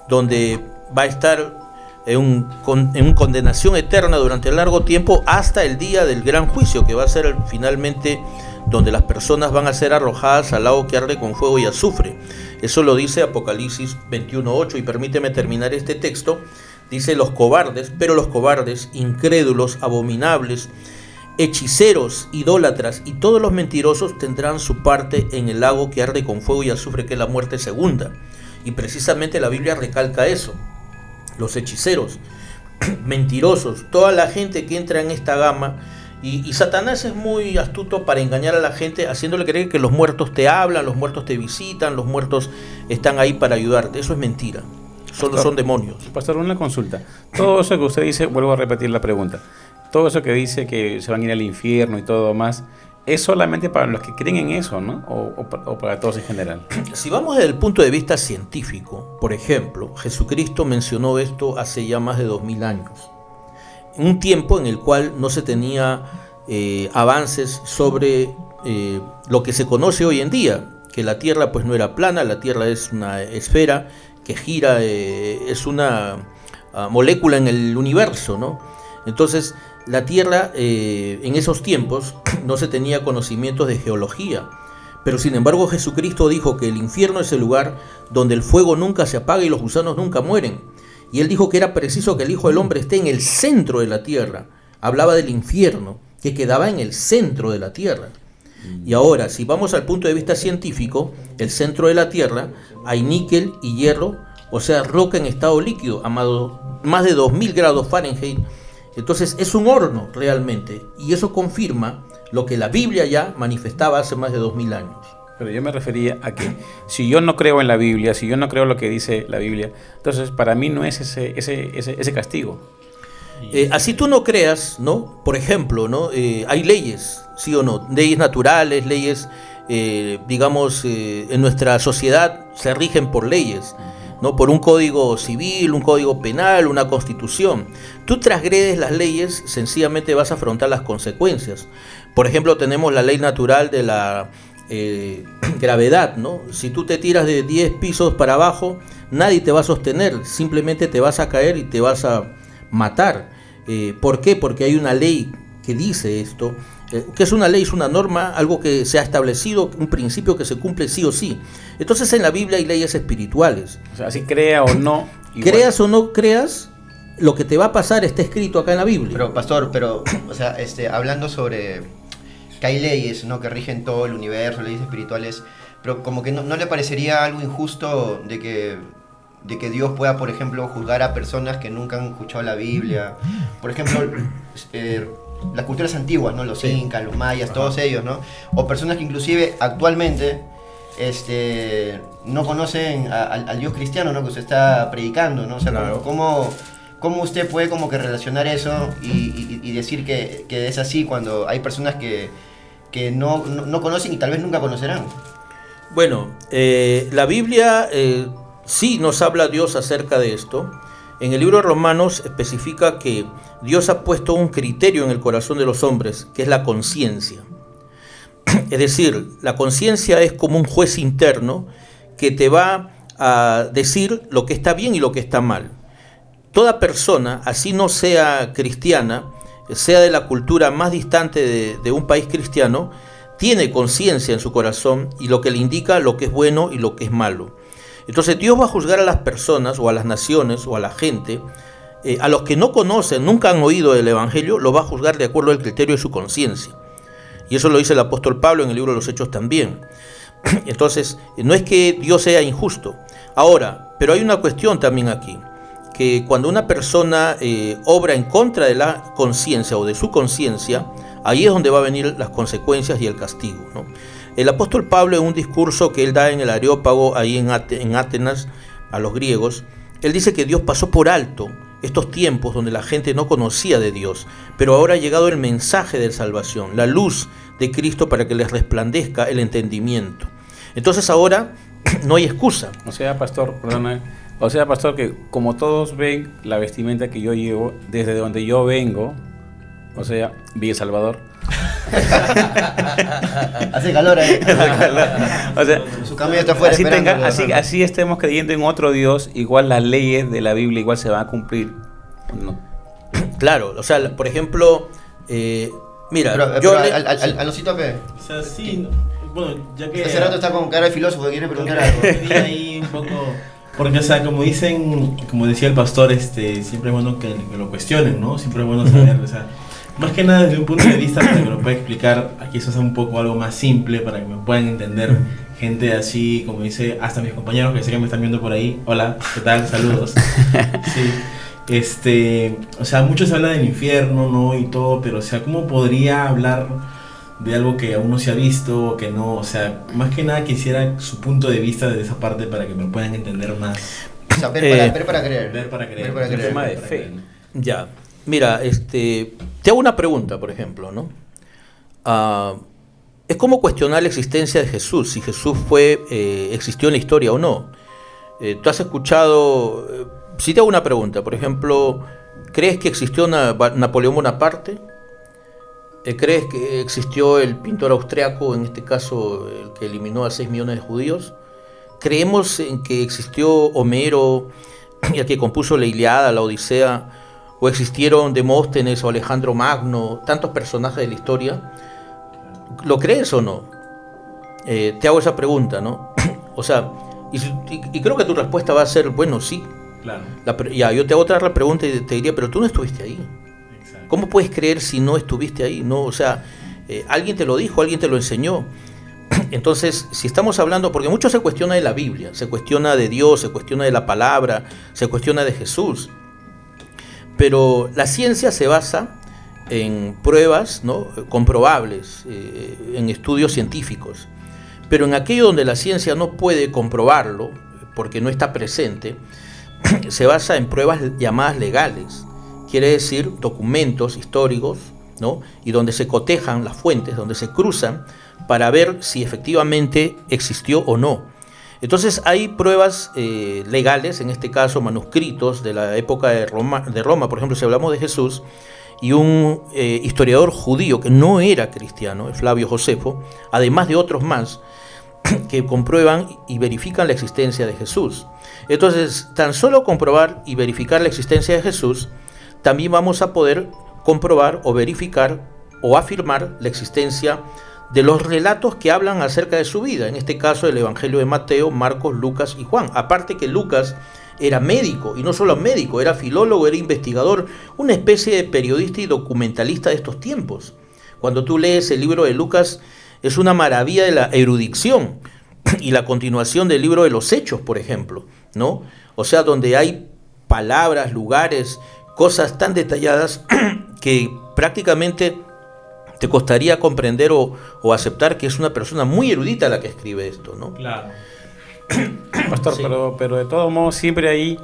donde va a estar en condenación eterna durante largo tiempo hasta el día del gran juicio, que va a ser finalmente donde las personas van a ser arrojadas al lago que arde con fuego y azufre. Eso lo dice Apocalipsis 21:8, y permíteme terminar este texto. Dice: los cobardes, pero los cobardes, incrédulos, abominables, hechiceros, idólatras y todos los mentirosos tendrán su parte en el lago que arde con fuego y azufre, que es la muerte segunda. Y precisamente la Biblia recalca eso. Los hechiceros, mentirosos, toda la gente que entra en esta gama. Y Satanás es muy astuto para engañar a la gente, haciéndole creer que los muertos te hablan, los muertos te visitan, los muertos están ahí para ayudarte. Eso es mentira. Solo son demonios. Pastor, una consulta. Todo eso que usted dice, vuelvo a repetir la pregunta. Todo eso que dice que se van a ir al infierno y todo más, ¿es solamente para los que creen en eso, no? ¿O para todos en general? Si vamos desde el punto de vista científico, por ejemplo, Jesucristo mencionó esto hace ya más de 2000 años. Un tiempo en el cual no se tenía avances sobre lo que se conoce hoy en día, que la Tierra pues no era plana, la Tierra es una esfera que gira, es una molécula en el universo, ¿no? Entonces, la Tierra en esos tiempos no se tenía conocimientos de geología, pero sin embargo Jesucristo dijo que el infierno es el lugar donde el fuego nunca se apaga y los gusanos nunca mueren. Y él dijo que era preciso que el Hijo del Hombre esté en el centro de la tierra. Hablaba del infierno, que quedaba en el centro de la tierra. Y ahora, si vamos al punto de vista científico, el centro de la tierra hay níquel y hierro, o sea, roca en estado líquido, a más de 2000 grados Fahrenheit. Entonces es un horno realmente, y eso confirma lo que la Biblia ya manifestaba hace más de 2000 años. Pero yo me refería a que si yo no creo en la Biblia, si yo no creo lo que dice la Biblia, entonces para mí no es ese castigo. Así tú no creas, ¿no? Por ejemplo, ¿no? Hay leyes, ¿sí o no? Leyes naturales, leyes, en nuestra sociedad se rigen por leyes, ¿no? Por un código civil, un código penal, una constitución. Tú transgredes las leyes, sencillamente vas a afrontar las consecuencias. Por ejemplo, tenemos la ley natural de la gravedad, ¿no? Si tú te tiras de 10 pisos para abajo, nadie te va a sostener, simplemente te vas a caer y te vas a matar. ¿Por qué? Porque hay una ley que dice esto. ¿Qué es una ley? Es una norma, algo que se ha establecido, un principio que se cumple sí o sí. Entonces en la Biblia hay leyes espirituales. O sea, si crea o no. Igual. Creas o no creas, lo que te va a pasar está escrito acá en la Biblia. Pero, pastor, o sea, hablando sobre que hay leyes, ¿no?, que rigen todo el universo, leyes espirituales, pero como que no le parecería algo injusto de que Dios pueda, por ejemplo, juzgar a personas que nunca han escuchado la Biblia. Por ejemplo, las culturas antiguas, ¿no? Los incas, los mayas, todos ellos, ¿no? O personas que inclusive actualmente no conocen al Dios cristiano, ¿no?, que usted está predicando, ¿no? O sea, claro. ¿Cómo usted puede como que relacionar eso y decir que es así cuando hay personas que no conocen y tal vez nunca conocerán? Bueno, la Biblia sí nos habla Dios acerca de esto. En el libro de Romanos especifica que Dios ha puesto un criterio en el corazón de los hombres, que es la conciencia. Es decir, la conciencia es como un juez interno que te va a decir lo que está bien y lo que está mal. Toda persona, así no sea cristiana, sea de la cultura más distante de un país cristiano, tiene conciencia en su corazón y lo que le indica lo que es bueno y lo que es malo. Entonces Dios va a juzgar a las personas o a las naciones o a la gente, a los que no conocen, nunca han oído del Evangelio, lo va a juzgar de acuerdo al criterio de su conciencia. Y eso lo dice el apóstol Pablo en el libro de los Hechos también. Entonces, no es que Dios sea injusto. Ahora, pero hay una cuestión también aquí, que cuando una persona obra en contra de la conciencia o de su conciencia, ahí es donde va a venir las consecuencias y el castigo, ¿no? El apóstol Pablo, en un discurso que él da en el Areópago, ahí en Atenas, a los griegos, él dice que Dios pasó por alto estos tiempos donde la gente no conocía de Dios, pero ahora ha llegado el mensaje de salvación, la luz de Cristo para que les resplandezca el entendimiento. Entonces ahora no hay excusa. O sea, pastor, que como todos ven la vestimenta que yo llevo, desde donde yo vengo, o sea, Villa Salvador. Hace calor ahí. O sea, su cambio está fuera esperando. así estemos creyendo en otro Dios, igual las leyes de la Biblia igual se van a cumplir. No. Claro, o sea, por ejemplo, mira, pero al Osito que... O sea, sí, bueno, ya que... Hace rato está con cara de filósofo, quiere preguntar algo. Quería ahí un poco... Porque, o sea, como decía el pastor, siempre es bueno que lo cuestionen, ¿no? Siempre es bueno saber, o sea... Más que nada desde un punto de vista para que me lo pueda explicar, aquí eso es un poco algo más simple para que me puedan entender gente así, como dice, hasta mis compañeros que sé que me están viendo por ahí. Hola, ¿qué tal? Saludos. Sí. O sea, mucho se habla del infierno, ¿no? Y todo, pero o sea, ¿cómo podría hablar de algo que aún no se ha visto o que no? O sea, más que nada quisiera su punto de vista desde esa parte para que me lo puedan entender más. O sea, ver para creer. Ver para creer. Ver para creer. Un tema de fe. Ya, mira, te hago una pregunta, por ejemplo, ¿no? Es como cuestionar la existencia de Jesús, si Jesús existió en la historia o no. Tú has escuchado, si te hago una pregunta, por ejemplo, ¿crees que existió Napoleón Bonaparte? ¿Crees que existió el pintor austriaco, en este caso el que eliminó a 6 millones de judíos? ¿Creemos en que existió Homero, el que compuso la Ilíada, la Odisea? ¿O existieron Demóstenes o Alejandro Magno, tantos personajes de la historia? ¿Lo crees o no? Te hago esa pregunta, ¿no? O sea, y creo que tu respuesta va a ser, bueno, sí. Claro. Yo te hago otra pregunta y te diría, pero tú no estuviste ahí. Exacto. ¿Cómo puedes creer si no estuviste ahí? No, o sea, alguien te lo dijo, alguien te lo enseñó. Entonces, si estamos hablando, porque mucho se cuestiona de la Biblia, se cuestiona de Dios, se cuestiona de la palabra, se cuestiona de Jesús. Pero la ciencia se basa en pruebas, ¿no?, comprobables, en estudios científicos. Pero en aquello donde la ciencia no puede comprobarlo, porque no está presente, se basa en pruebas llamadas legales. Quiere decir documentos históricos, ¿no?, y donde se cotejan las fuentes, donde se cruzan para ver si efectivamente existió o no. Entonces hay pruebas legales, en este caso manuscritos de la época de Roma, por ejemplo, si hablamos de Jesús, y un historiador judío que no era cristiano, Flavio Josefo, además de otros más, que comprueban y verifican la existencia de Jesús. Entonces, tan solo comprobar y verificar la existencia de Jesús, también vamos a poder comprobar o verificar o afirmar la existencia de los relatos que hablan acerca de su vida, en este caso el Evangelio de Mateo, Marcos, Lucas y Juan. Aparte que Lucas era médico, y no solo médico, era filólogo, era investigador, una especie de periodista y documentalista de estos tiempos. Cuando tú lees el libro de Lucas, es una maravilla de la erudición y la continuación del libro de los Hechos, por ejemplo, ¿no? O sea, donde hay palabras, lugares, cosas tan detalladas que prácticamente te costaría comprender o aceptar que es una persona muy erudita la que escribe esto, ¿no? Claro. Pastor, sí. pero de todos modos siempre ahí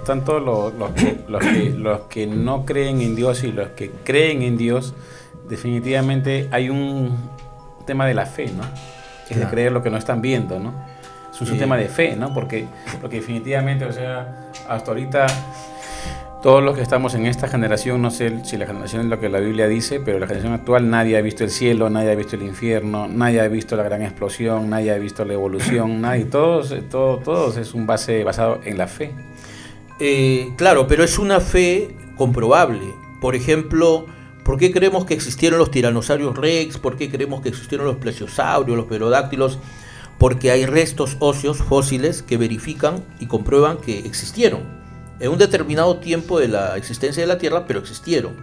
tanto los que no creen en Dios y los que creen en Dios, definitivamente hay un tema de la fe, ¿no? Es de creer lo que no están viendo, ¿no? Es un tema de fe, ¿no? Porque definitivamente, o sea, hasta ahorita todos los que estamos en esta generación, no sé si la generación es lo que la Biblia dice, pero la generación actual nadie ha visto el cielo, nadie ha visto el infierno, nadie ha visto la gran explosión, nadie ha visto la evolución, todos es un basado en la fe. Claro, pero es una fe comprobable. Por ejemplo, ¿por qué creemos que existieron los tiranosaurios rex? ¿Por qué creemos que existieron los plesiosaurios, los pterodáctilos? Porque hay restos óseos fósiles que verifican y comprueban que existieron en un determinado tiempo de la existencia de la Tierra, pero existieron.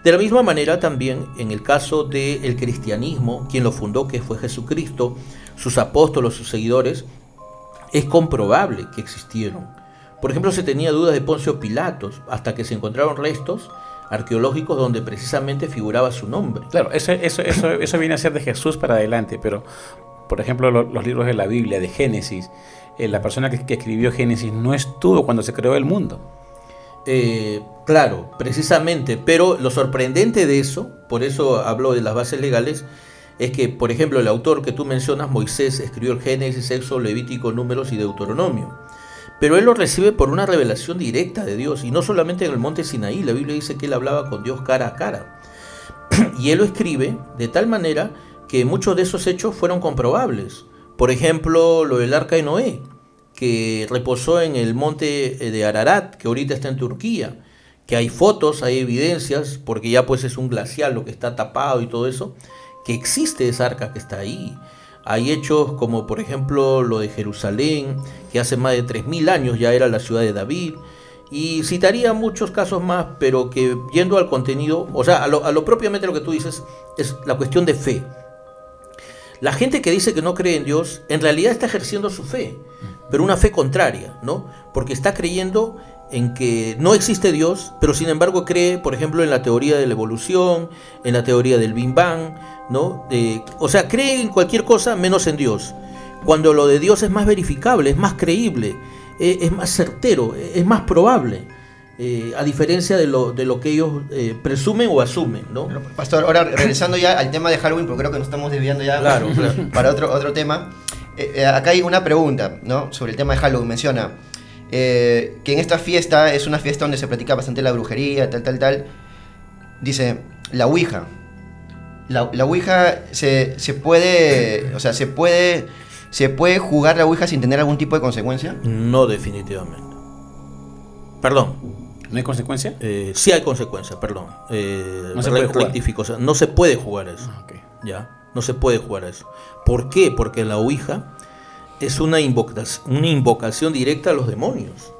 De la misma manera también en el caso del cristianismo, quien lo fundó, que fue Jesucristo, sus apóstolos, sus seguidores, es comprobable que existieron. Por ejemplo, se tenía dudas de Poncio Pilatos hasta que se encontraron restos arqueológicos donde precisamente figuraba su nombre. Claro, eso viene a ser de Jesús para adelante, pero por ejemplo los libros de la Biblia, de Génesis, la persona que escribió Génesis no estuvo cuando se creó el mundo. Claro, precisamente, pero lo sorprendente de eso, por eso hablo de las bases legales, es que, por ejemplo, el autor que tú mencionas, Moisés, escribió el Génesis, Éxodo, Levítico, Números y Deuteronomio. Pero él lo recibe por una revelación directa de Dios, y no solamente en el monte Sinaí. La Biblia dice que él hablaba con Dios cara a cara. Y él lo escribe de tal manera que muchos de esos hechos fueron comprobables. Por ejemplo, lo del arca de Noé, que reposó en el monte de Ararat, que ahorita está en Turquía, que hay fotos, hay evidencias, porque ya pues es un glacial lo que está tapado y todo eso, que existe esa arca que está ahí. Hay hechos como por ejemplo lo de Jerusalén, que hace más de 3000 años ya era la ciudad de David, y citaría muchos casos más, pero que yendo al contenido, o sea, a lo propiamente lo que tú dices, es la cuestión de fe. La gente que dice que no cree en Dios, en realidad está ejerciendo su fe, pero una fe contraria, ¿no? Porque está creyendo en que no existe Dios, pero sin embargo cree, por ejemplo, en la teoría de la evolución, en la teoría del Big Bang, ¿no? O sea, cree en cualquier cosa menos en Dios. Cuando lo de Dios es más verificable, es más creíble, es más certero, es más probable, a diferencia de lo que ellos presumen o asumen, ¿no? Pastor, ahora regresando ya al tema de Halloween, porque creo que nos estamos desviando ya Claro. para otro tema. Acá hay una pregunta, ¿no? Sobre el tema de Halloween. Menciona que en esta fiesta es una fiesta donde se practica bastante la brujería, tal. Dice, la Ouija. La Ouija se puede, o sea, se puede jugar la Ouija sin tener algún tipo de consecuencia. No, definitivamente. Perdón. ¿No hay consecuencia? Sí hay consecuencias, perdón. No se puede jugar. Rectifico, o sea, no se puede jugar eso. Okay. Ya, no se puede jugar eso. ¿Por qué? Porque la Ouija es una invocación directa a los demonios.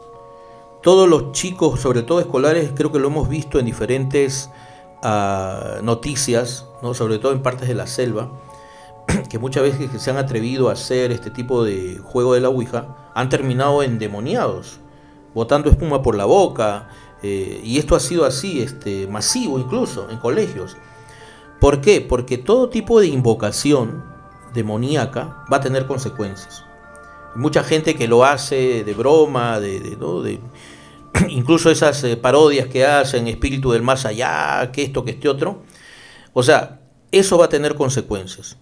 Todos los chicos, sobre todo escolares, creo que lo hemos visto en diferentes noticias, ¿no? Sobre todo en partes de la selva, que muchas veces que se han atrevido a hacer este tipo de juego de la Ouija han terminado endemoniados, botando espuma por la boca, y esto ha sido así, masivo incluso en colegios. ¿Por qué? Porque todo tipo de invocación demoníaca va a tener consecuencias. Mucha gente que lo hace de broma, ¿no? Incluso esas parodias que hacen, espíritu del más allá, que esto, que este otro. O sea, eso va a tener consecuencias.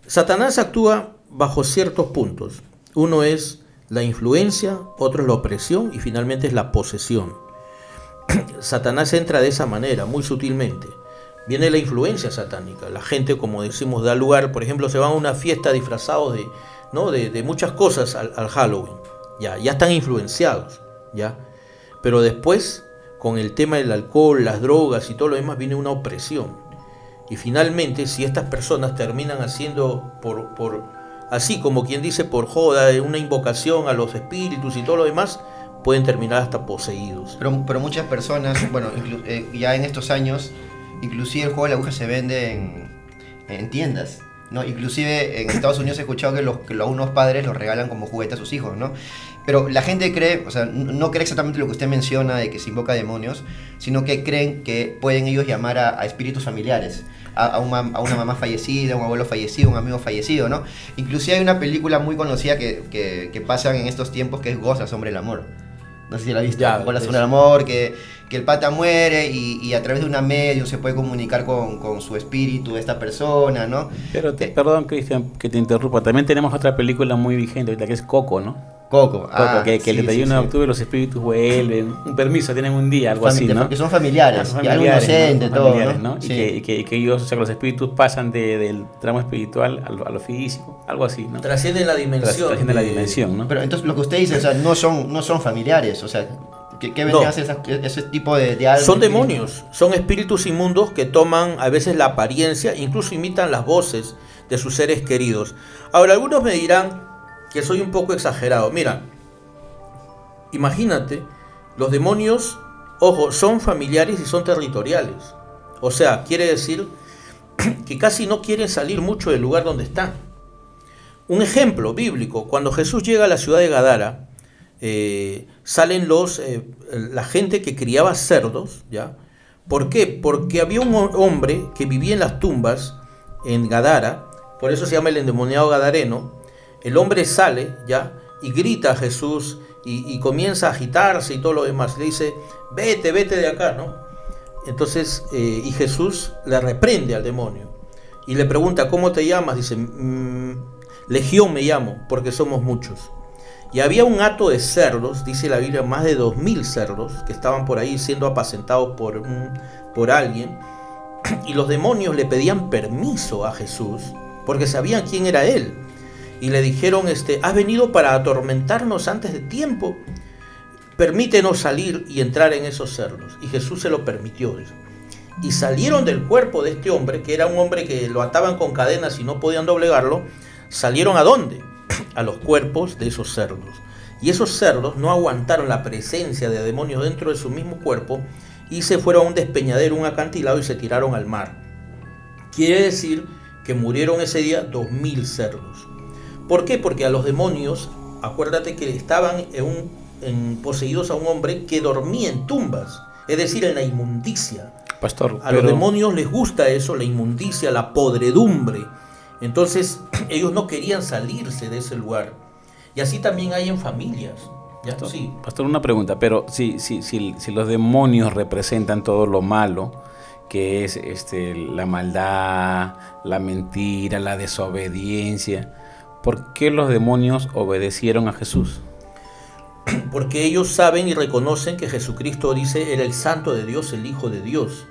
Satanás actúa bajo ciertos puntos. Uno es la influencia, otro es la opresión y finalmente es la posesión. Satanás entra de esa manera, muy sutilmente. Viene la influencia satánica. La gente, como decimos, da lugar, por ejemplo, se van a una fiesta disfrazados de muchas cosas al Halloween. Ya están influenciados, ya. Pero después, con el tema del alcohol, las drogas y todo lo demás, viene una opresión. Y finalmente, si estas personas terminan haciendo así como quien dice por joda, una invocación a los espíritus y todo lo demás, pueden terminar hasta poseídos. Pero muchas personas, bueno, ya en estos años, inclusive el juego de la Ouija se vende en tiendas, ¿no? Inclusive en Estados Unidos he escuchado que algunos padres los regalan como juguete a sus hijos, ¿no? Pero la gente cree, o sea, no cree exactamente lo que usted menciona de que se invoca demonios, sino que creen que pueden ellos llamar a espíritus familiares, a una mamá fallecida, a un abuelo fallecido, a un amigo fallecido, ¿no? Inclusive hay una película muy conocida que pasan en estos tiempos que es Ghost, la sombra del amor. No sé si la viste, con la sombra del amor, que el pata muere y a través de una medium se puede comunicar con su espíritu de esta persona, ¿no? Pero perdón, Cristian, que te interrumpa. También tenemos otra película muy vigente ahorita que es Coco, ¿no? Coco, que el 31 de octubre los espíritus vuelven, un permiso, tienen un día, algo así, ¿no? Que son familiares, y algo inocente, ¿no? Todo, ¿no? Sí. Y que ellos, o sea, que los espíritus pasan del tramo espiritual a lo físico, algo así, ¿no? Trascienden la dimensión. Trascienden la dimensión, ¿no? Pero entonces lo que usted dice, o sea, no son familiares, o sea, ¿qué vendrían a ser ese tipo de algo? Son demonios, son espíritus inmundos que toman a veces la apariencia, incluso imitan las voces de sus seres queridos. Ahora, algunos me dirán que soy un poco exagerado. Mira, imagínate, los demonios, ojo, son familiares y son territoriales. O sea, quiere decir que casi no quieren salir mucho del lugar donde están. Un ejemplo bíblico, cuando Jesús llega a la ciudad de Gadara, salen la gente que criaba cerdos, ¿ya? ¿Por qué? Porque había un hombre que vivía en las tumbas en Gadara, por eso se llama el endemoniado gadareno. El hombre sale, ¿ya? Y grita a Jesús y comienza a agitarse y todo lo demás. Le dice, vete de acá, ¿no? Entonces, y Jesús le reprende al demonio y le pregunta, ¿cómo te llamas? Dice, Legión me llamo, porque somos muchos. Y había un hato de cerdos, dice la Biblia, más de 2000 cerdos que estaban por ahí siendo apacentados por alguien. Y los demonios le pedían permiso a Jesús, porque sabían quién era él. Y le dijeron, ¿has venido para atormentarnos antes de tiempo? Permítenos salir y entrar en esos cerdos. Y Jesús se lo permitió. Y salieron del cuerpo de este hombre, que era un hombre que lo ataban con cadenas y no podían doblegarlo. ¿Salieron a dónde? A los cuerpos de esos cerdos. Y esos cerdos no aguantaron la presencia de demonios dentro de su mismo cuerpo y se fueron a un despeñadero, un acantilado, y se tiraron al mar. Quiere decir que murieron ese día 2000 cerdos. ¿Por qué? Porque a los demonios, acuérdate que estaban poseídos a un hombre que dormía en tumbas, es decir, en la inmundicia. Pastor, a los demonios les gusta eso, la inmundicia, la podredumbre. Entonces ellos no querían salirse de ese lugar. Y así también hay en familias. ¿Ya? Sí. Pastor, una pregunta, pero si los demonios representan todo lo malo, que es la maldad, la mentira, la desobediencia, ¿por qué los demonios obedecieron a Jesús? Porque ellos saben y reconocen que Jesucristo, dice, era el Santo de Dios, el Hijo de Dios.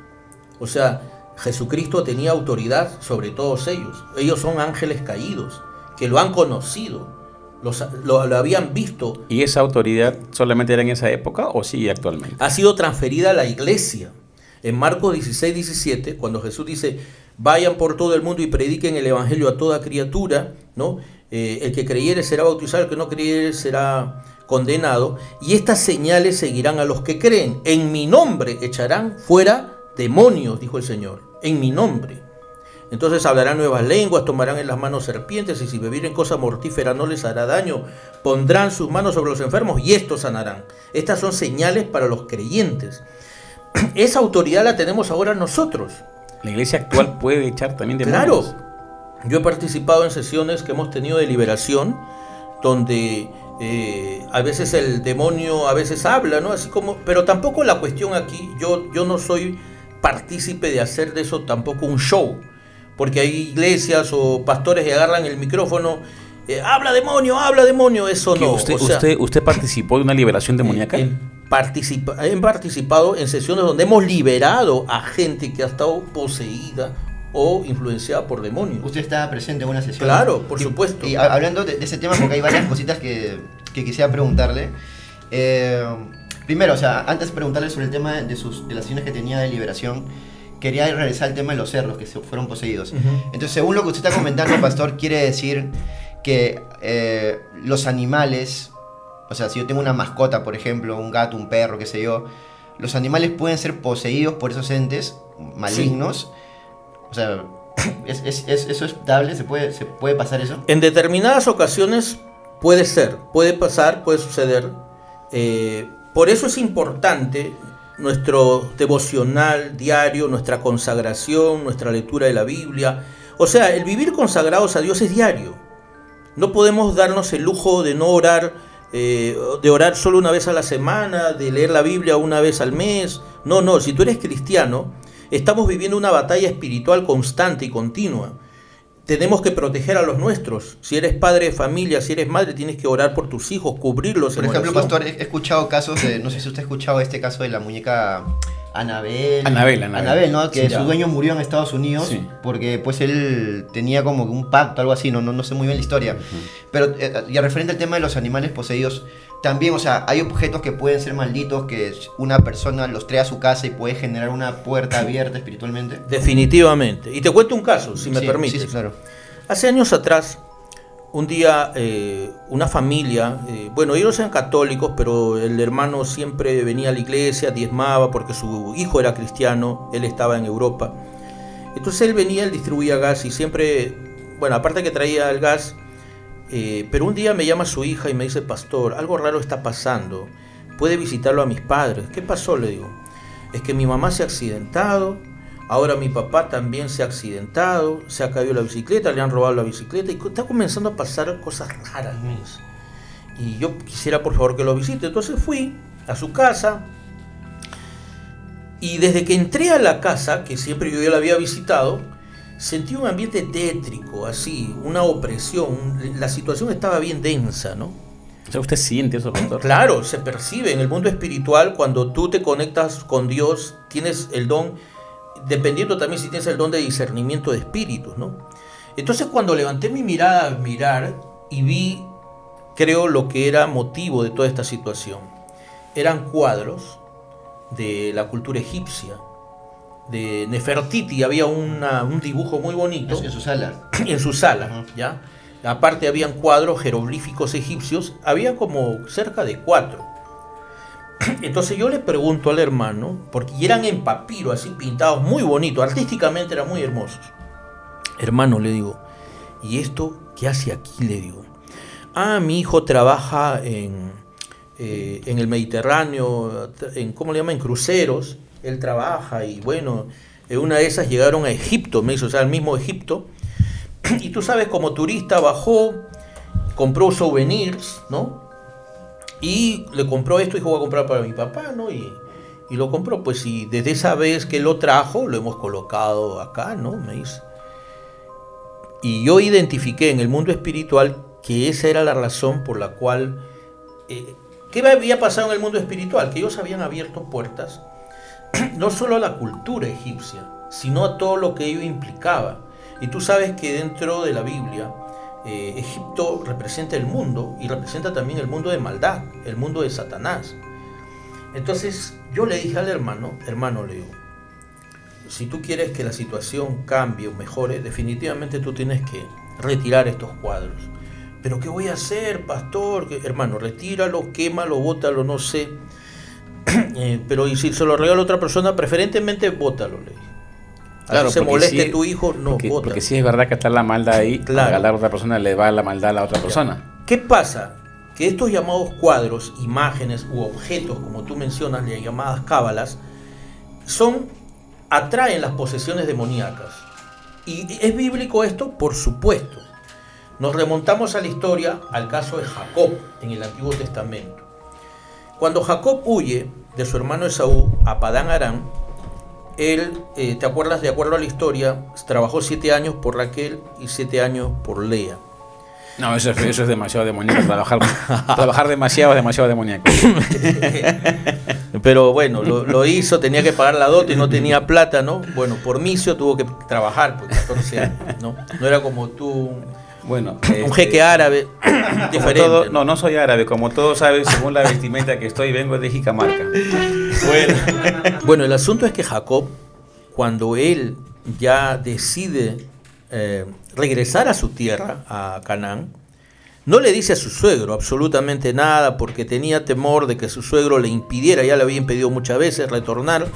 O sea, Jesucristo tenía autoridad sobre todos ellos. Ellos son ángeles caídos, que lo han conocido, lo habían visto. ¿Y esa autoridad solamente era en esa época o sigue actualmente? Ha sido transferida a la iglesia. En Marcos 16:17, cuando Jesús dice, vayan por todo el mundo y prediquen el evangelio a toda criatura, ¿no? El que creyere será bautizado, el que no creyere será condenado. Y estas señales seguirán a los que creen. En mi nombre echarán fuera demonios, dijo el Señor, en mi nombre. Entonces hablarán nuevas lenguas, tomarán en las manos serpientes, y si bebieren cosa mortífera no les hará daño. Pondrán sus manos sobre los enfermos y estos sanarán. Estas son señales para los creyentes. Esa autoridad la tenemos ahora nosotros. ¿La iglesia actual puede echar también demonios? Claro. Yo he participado en sesiones que hemos tenido de liberación, donde a veces el demonio a veces habla, ¿no? Así como, pero tampoco la cuestión aquí, yo no soy partícipe de hacer de eso tampoco un show, porque hay iglesias o pastores que agarran el micrófono, habla demonio, eso no. ¿Usted participó de una liberación demoníaca? He participado en sesiones donde hemos liberado a gente que ha estado poseída o influenciada por demonios. ¿Usted estaba presente en una sesión? Claro, por supuesto. Y hablando de ese tema, porque hay varias cositas que quisiera preguntarle. Primero, o sea, antes de preguntarle sobre el tema de las sesiones que tenía de liberación, quería regresar al tema de los cerdos que se fueron poseídos. Uh-huh. Entonces, según lo que usted está comentando, pastor, quiere decir que los animales, o sea, si yo tengo una mascota, por ejemplo, un gato, un perro, qué sé yo, los animales pueden ser poseídos por esos entes malignos. Sí. O sea, ¿eso es dable? ¿Se puede pasar eso? En determinadas ocasiones puede ser, puede pasar, puede suceder. Por eso es importante nuestro devocional diario, nuestra consagración, nuestra lectura de la Biblia. O sea, el vivir consagrados a Dios es diario. No podemos darnos el lujo de no orar, de orar solo una vez a la semana, de leer la Biblia una vez al mes. No, si tú eres cristiano, estamos viviendo una batalla espiritual constante y continua. Tenemos que proteger a los nuestros. Si eres padre de familia, si eres madre, tienes que orar por tus hijos, cubrirlos. Por ejemplo, pastor, he escuchado casos de, no sé si usted ha escuchado este caso de la muñeca Anabel, ¿no? Que sí, su dueño murió en Estados Unidos, sí, porque pues él tenía como un pacto, algo así, no sé muy bien la historia. Uh-huh. Pero y referente al tema de los animales poseídos, también, o sea, hay objetos que pueden ser malditos, que una persona los trae a su casa y puede generar una puerta abierta espiritualmente. Definitivamente. Y te cuento un caso, si me permites. Sí, claro. Hace años atrás, un día una familia, bueno, ellos eran católicos, pero el hermano siempre venía a la iglesia, diezmaba porque su hijo era cristiano, él estaba en Europa. Entonces él venía, él distribuía gas y siempre, bueno, aparte que traía el gas, pero un día me llama su hija y me dice: pastor, algo raro está pasando, ¿puede visitarlo a mis padres? ¿Qué pasó?, le digo. Es que mi mamá se ha accidentado, ahora mi papá también se ha accidentado, se ha caído la bicicleta, le han robado la bicicleta y está comenzando a pasar cosas raras, me dice. Y yo quisiera por favor que lo visite. Entonces fui a su casa y desde que entré a la casa, que siempre yo ya la había visitado, sentí un ambiente tétrico, así, una opresión, la situación estaba bien densa, ¿no? O sea, ¿usted siente eso, pastor? Claro, se percibe en el mundo espiritual cuando tú te conectas con Dios, tienes el don, dependiendo también si tienes el don de discernimiento de espíritus, ¿no? Entonces cuando levanté mi mirada a mirar y vi, creo, lo que era motivo de toda esta situación, eran cuadros de la cultura egipcia, de Nefertiti, había un dibujo muy bonito. En su sala. En su sala, ¿ya? Aparte habían cuadros jeroglíficos egipcios, había como cerca de 4. Entonces yo le pregunto al hermano, porque eran en papiro, así pintados, muy bonitos, artísticamente eran muy hermosos. Hermano, le digo, ¿y esto qué hace aquí?, le digo. Mi hijo trabaja en el Mediterráneo, ¿cómo le llaman?, en cruceros. Él trabaja y bueno, en una de esas llegaron a Egipto, me dice, o sea, al mismo Egipto. Y tú sabes, como turista bajó, compró souvenirs, ¿no? Y le compró esto y dijo: voy a comprar para mi papá, ¿no? Y lo compró, pues, y desde esa vez que lo trajo, lo hemos colocado acá, ¿no? Me dice. Y yo identifiqué en el mundo espiritual que esa era la razón por la cual... ¿qué había pasado en el mundo espiritual? Que ellos habían abierto puertas, no solo a la cultura egipcia, sino a todo lo que ello implicaba. Y tú sabes que dentro de la Biblia, Egipto representa el mundo y representa también el mundo de maldad, el mundo de Satanás. Entonces yo le dije al hermano, le digo, si tú quieres que la situación cambie o mejore, definitivamente tú tienes que retirar estos cuadros. ¿Pero qué voy a hacer, pastor? Hermano, retíralo, quémalo, bótalo, no sé. Pero y si se lo regalo a otra persona, preferentemente bótalo, le dije. Claro, se moleste si, tu hijo, no, bótalo. Porque si es verdad que está la maldad ahí, claro, regalar a otra persona le va la maldad a la otra persona. ¿Qué pasa? Que estos llamados cuadros, imágenes u objetos, como tú mencionas, las llamadas cábalas, atraen las posesiones demoníacas. ¿Y es bíblico esto? Por supuesto. Nos remontamos a la historia, al caso de Jacob en el Antiguo Testamento. Cuando Jacob huye de su hermano Esaú a Padán Aram, él, ¿te acuerdas? De acuerdo a la historia, trabajó 7 años por Raquel y 7 años por Lea. No, eso es demasiado demoníaco. Trabajar demasiado es demasiado demoníaco. Pero bueno, lo hizo, tenía que pagar la dote y no tenía plata, ¿no? Bueno, por misio tuvo que trabajar por 14 años, ¿no? No era como tú, bueno, un jeque árabe, diferente. No soy árabe, como todos saben, según la vestimenta que estoy, vengo de Jicamarca. Bueno, el asunto es que Jacob, cuando él ya decide regresar a su tierra, a Canaán, no le dice a su suegro absolutamente nada porque tenía temor de que su suegro le impidiera, ya le había impedido muchas veces retornar,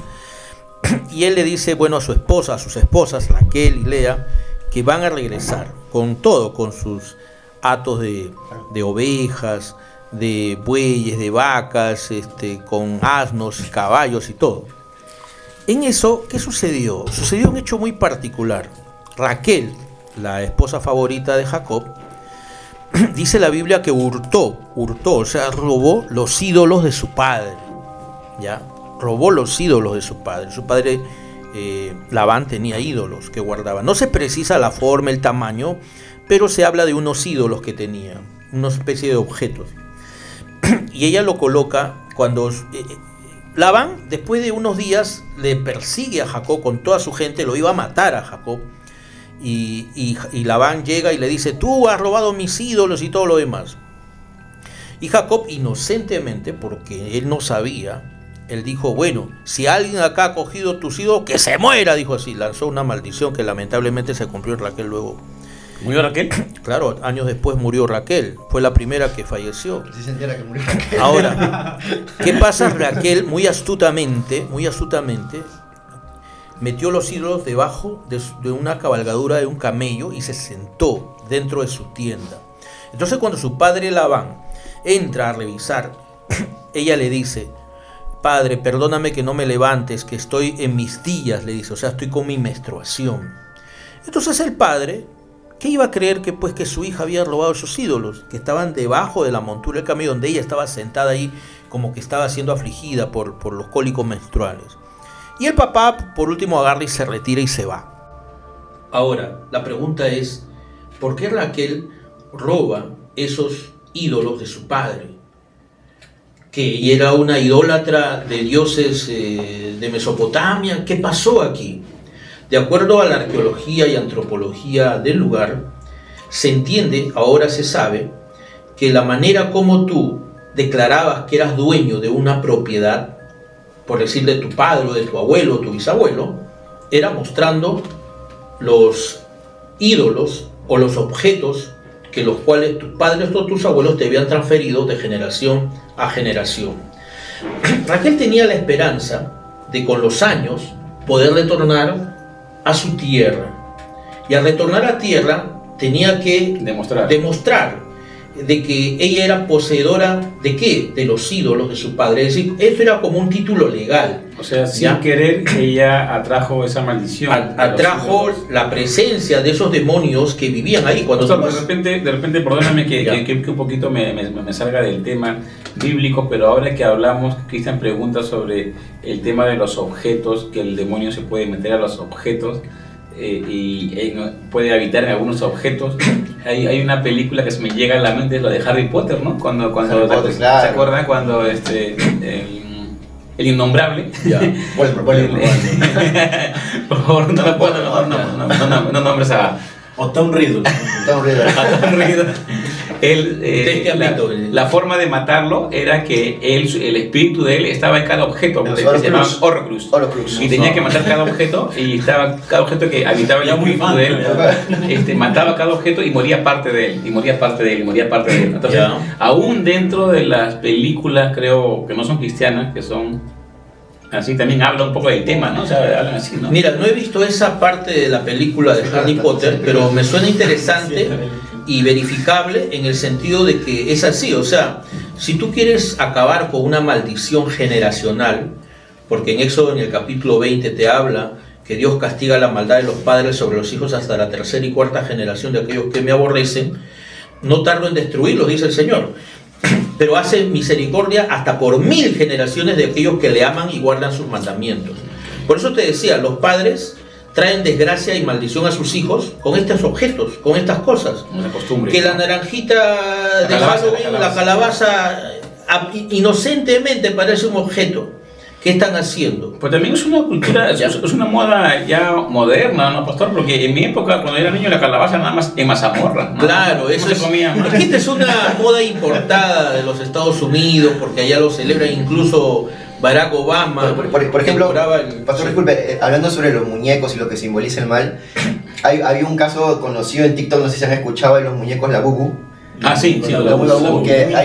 y él le dice, bueno, a sus esposas, Raquel y Lea, que van a regresar con todo, con sus hatos de ovejas, de bueyes, de vacas, con asnos, caballos y todo. En eso, ¿qué sucedió? Sucedió un hecho muy particular. Raquel, la esposa favorita de Jacob, dice la Biblia que hurtó, o sea, robó los ídolos de su padre, ¿ya? Robó los ídolos de su padre. Su padre, Labán, tenía ídolos que guardaba. No se precisa la forma, el tamaño, pero se habla de unos ídolos que tenía, una especie de objetos. Y ella lo coloca cuando... Labán, después de unos días, le persigue a Jacob con toda su gente, lo iba a matar a Jacob. Y Labán llega y le dice, tú has robado mis ídolos y todo lo demás. Y Jacob, inocentemente, porque él no sabía, él dijo, bueno, si alguien acá ha cogido tus ídolos, que se muera, dijo así. Lanzó una maldición que lamentablemente se cumplió. Raquel luego ¿Murió Raquel? Claro, años después murió Raquel, fue la primera que falleció. Sí se entera que murió. Ahora, ¿qué pasa? Raquel muy astutamente, metió los ídolos debajo de una cabalgadura de un camello y se sentó dentro de su tienda. Entonces cuando su padre Labán entra a revisar, ella le dice: padre, perdóname que no me levantes, que estoy en mis días, le dice, o sea, estoy con mi menstruación. Entonces el padre, ¿qué iba a creer que su hija había robado esos ídolos? Que estaban debajo de la montura del camello, donde ella estaba sentada ahí, como que estaba siendo afligida por los cólicos menstruales. Y el papá, por último, agarra y se retira y se va. Ahora, la pregunta es, ¿por qué Raquel roba esos ídolos de su padre? Que ella era una idólatra de dioses de Mesopotamia. ¿Qué pasó aquí? De acuerdo a la arqueología y antropología del lugar, se entiende, ahora se sabe, que la manera como tú declarabas que eras dueño de una propiedad, por decir de tu padre o de tu abuelo o tu bisabuelo, era mostrando los ídolos o los objetos que los cuales tus padres o tus abuelos te habían transferido de generación a generación. Raquel tenía la esperanza de con los años poder retornar a su tierra, y al retornar a tierra tenía que demostrar de que ella era poseedora de qué, de los ídolos de su padre. Es decir, eso era como un título legal. O sea, sin querer ella atrajo esa maldición. Atrajo la presencia de esos demonios que vivían ahí. Cuando de repente, perdóname que un poquito me salga del tema bíblico, pero ahora que hablamos, Cristian pregunta sobre el tema de los objetos, que el demonio se puede meter a los objetos y puede habitar en algunos objetos. Hay una película que se me llega a la mente, es la de Harry Potter, ¿no? Cuando Potter, ¿se claro. acuerdan? Cuando el innombrable. Ya. Por favor, no nombres a... O Tom Riddle. Tom Riddle. La forma de matarlo era que el espíritu de él estaba en cada objeto, que se llamaba Horrocruz. Y tenía que matar cada objeto, y estaba cada objeto que habitaba el espíritu de él, mataba cada objeto y moría parte de él, y moría parte de él, y moría parte de él. Entonces, aún dentro de las películas, creo que no son cristianas, que son así, también habla un poco del tema, ¿no? O sea, hablan así, ¿no? Mira, no he visto esa parte de la película de Harry Potter, pero me suena interesante y verificable en el sentido de que es así. O sea, si tú quieres acabar con una maldición generacional, porque en Éxodo, en el capítulo 20, te habla que Dios castiga la maldad de los padres sobre los hijos hasta la tercera y cuarta generación de aquellos que me aborrecen, no tardo en destruirlos, dice el Señor, pero hace misericordia hasta por 1000 generaciones de aquellos que le aman y guardan sus mandamientos. Por eso te decía, los padres traen desgracia y maldición a sus hijos con estos objetos, con estas cosas. Una costumbre. Que la naranjita de Halloween, la calabaza, inocentemente parece un objeto. ¿Qué están haciendo? Pues también es una cultura, es una moda ya moderna, ¿no, pastor? Porque en mi época, cuando era niño, la calabaza nada más en mazamorra, ¿no? Claro, eso es. Esta es una moda importada de los Estados Unidos, porque allá lo celebran incluso Barack Obama. Por ejemplo, pastor, disculpe, hablando sobre los muñecos y lo que simboliza el mal, había un caso conocido en TikTok, no sé si han escuchado, de los muñecos Labubu. Ah, sí, que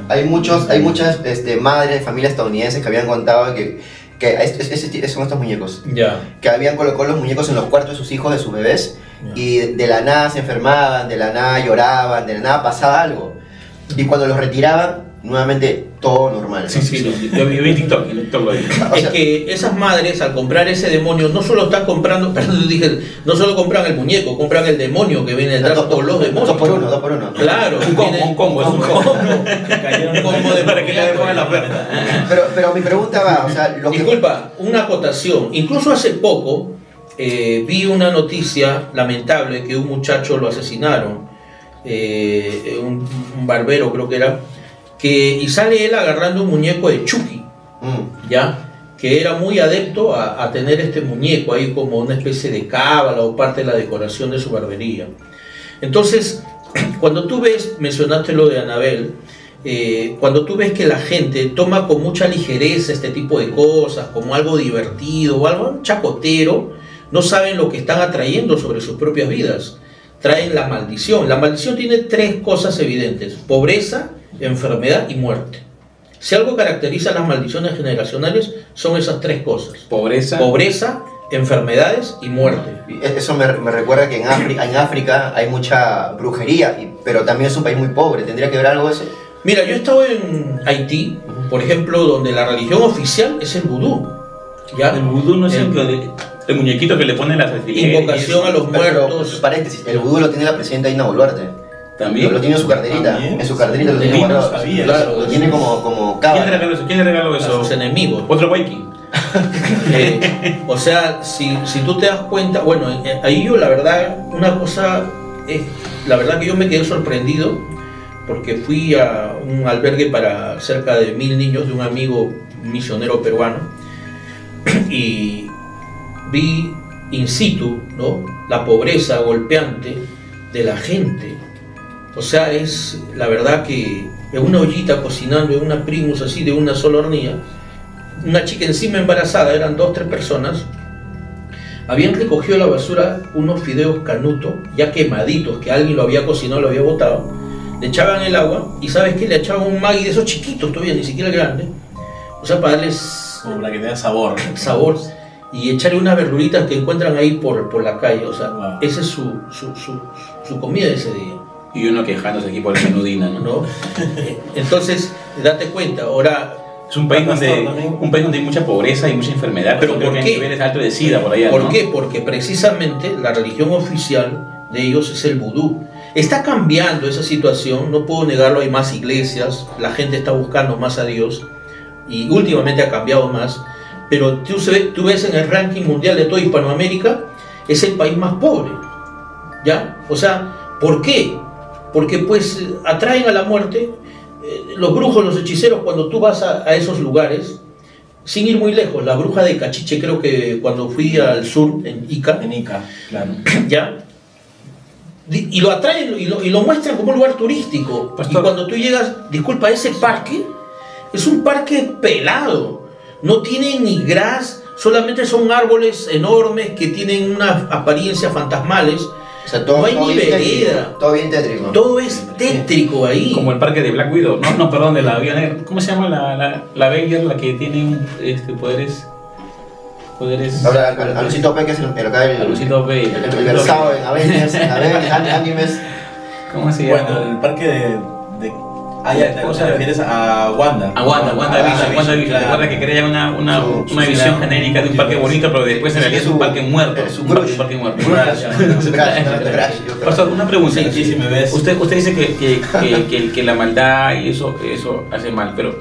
hay muchas madres de familias estadounidenses que habían contado que son estos muñecos. Que habían colocado los muñecos en los cuartos de sus hijos, de sus bebés, y de la nada se enfermaban, de la nada lloraban, de la nada pasaba algo. Y cuando los retiraban, nuevamente todo normal. Sí, yo vi en TikTok lo vi. Es que esas madres, al comprar ese demonio, no solo están comprando, no solo compran el muñeco, compran el demonio que viene detrás, o los demonios. 2 por 1. Claro, un combo. Un combo de para que le pongan la oferta. Pero mi pregunta va, o sea, disculpa, una acotación. Incluso hace poco vi una noticia lamentable que un muchacho lo asesinaron, un barbero creo que era, y sale él agarrando un muñeco de Chucky, ¿ya? Que era muy adepto a tener este muñeco ahí como una especie de cábala o parte de la decoración de su barbería. Entonces, cuando tú ves, mencionaste lo de Anabel, cuando tú ves que la gente toma con mucha ligereza este tipo de cosas, como algo divertido o algo chacotero, no saben lo que están atrayendo sobre sus propias vidas. traen la maldición. La maldición tiene tres cosas evidentes: pobreza, enfermedad y muerte. Si algo caracteriza las maldiciones generacionales, son esas tres cosas: pobreza, enfermedades y muerte. Eso me recuerda que en África hay mucha brujería, pero también es un país muy pobre. ¿Tendría que ver algo eso? Mira, yo he estado en Haití, por ejemplo, donde la religión oficial es el vudú. ¿Ya? El vudú no es el muñequito que le ponen las invocación a los muertos. Paréntesis, el vudú lo tiene la presidenta Dina Boluarte. ¿También? Lo tiene en su carterita. ¿También? En su carterita lo tiene Sí, guardado. no sabía Claro, eso. lo tiene como ¿Quién le cábala. regaló eso? ¿Quién le regaló A eso? sus enemigos. Otro Waiki. O sea, si tú te das cuenta, bueno, ahí yo la verdad, una cosa es, la verdad que yo me quedé sorprendido porque fui a un albergue para cerca de 1000 niños de un amigo misionero peruano y vi in situ, ¿no?, la pobreza golpeante de la gente. O sea, es la verdad que en una ollita cocinando, en una primus así de una sola hornilla, una chica encima embarazada, eran 2 o 3 personas, habían recogido la basura unos fideos canuto, ya quemaditos, que alguien lo había cocinado, lo había botado, le echaban el agua, y ¿sabes qué? Le echaban un Maggi de esos chiquitos todavía, ni siquiera grande, o sea, para darles Como para que tenga sabor. sabor, y echarle unas verduritas que encuentran ahí por la calle, o sea, Wow. esa es su comida de ese día, Y uno quejándose aquí por el menudina, ¿no? ¿no? Entonces, date cuenta, ahora... Es un país donde hay mucha pobreza y mucha enfermedad. ¿Pero creo por que qué? hay niveles altos de SIDA por allá, ¿Por ¿no? qué? Porque precisamente la religión oficial de ellos es el vudú. Está cambiando esa situación, no puedo negarlo, hay más iglesias, la gente está buscando más a Dios y últimamente ha cambiado más, pero tú ves en el ranking mundial de toda Hispanoamérica, es el país más pobre, ¿ya? O sea, ¿por qué? Porque pues atraen a la muerte. Los brujos, los hechiceros, cuando tú vas a esos lugares, sin ir muy lejos, la bruja de Cachiche, creo que cuando fui al sur, en Ica, Claro. ¿ya? Y lo atraen y lo muestran como un lugar turístico. Pastor. Y cuando tú llegas, disculpa, ese parque es un parque pelado, no tiene ni gras, solamente son árboles enormes que tienen unas apariencias fantasmales. O sea, todo, No hay todo ni bien vereda. tétrico, todo bien tétrico. Todo es tétrico ahí. Como el parque de Black Widow. No, perdón, de la Viuda Negra. ¿Cómo se llama la Avenger, la que tiene poderes? Ahora, a Lucito P, que es el Lucito P. el versado en Avengers, animes. ¿Cómo se llama? Bueno, el parque de ya te refieres a Wanda. A WandaVision. WandaVision. claro. Recuerda que crea una Su visión gran- genérica de un parque bonito, pero después en realidad es un parque muerto. su Un Crush. parque muerto. Crash. Pastor, una pregunta. Sí, si me ves. Usted dice que la maldad y eso hace mal, pero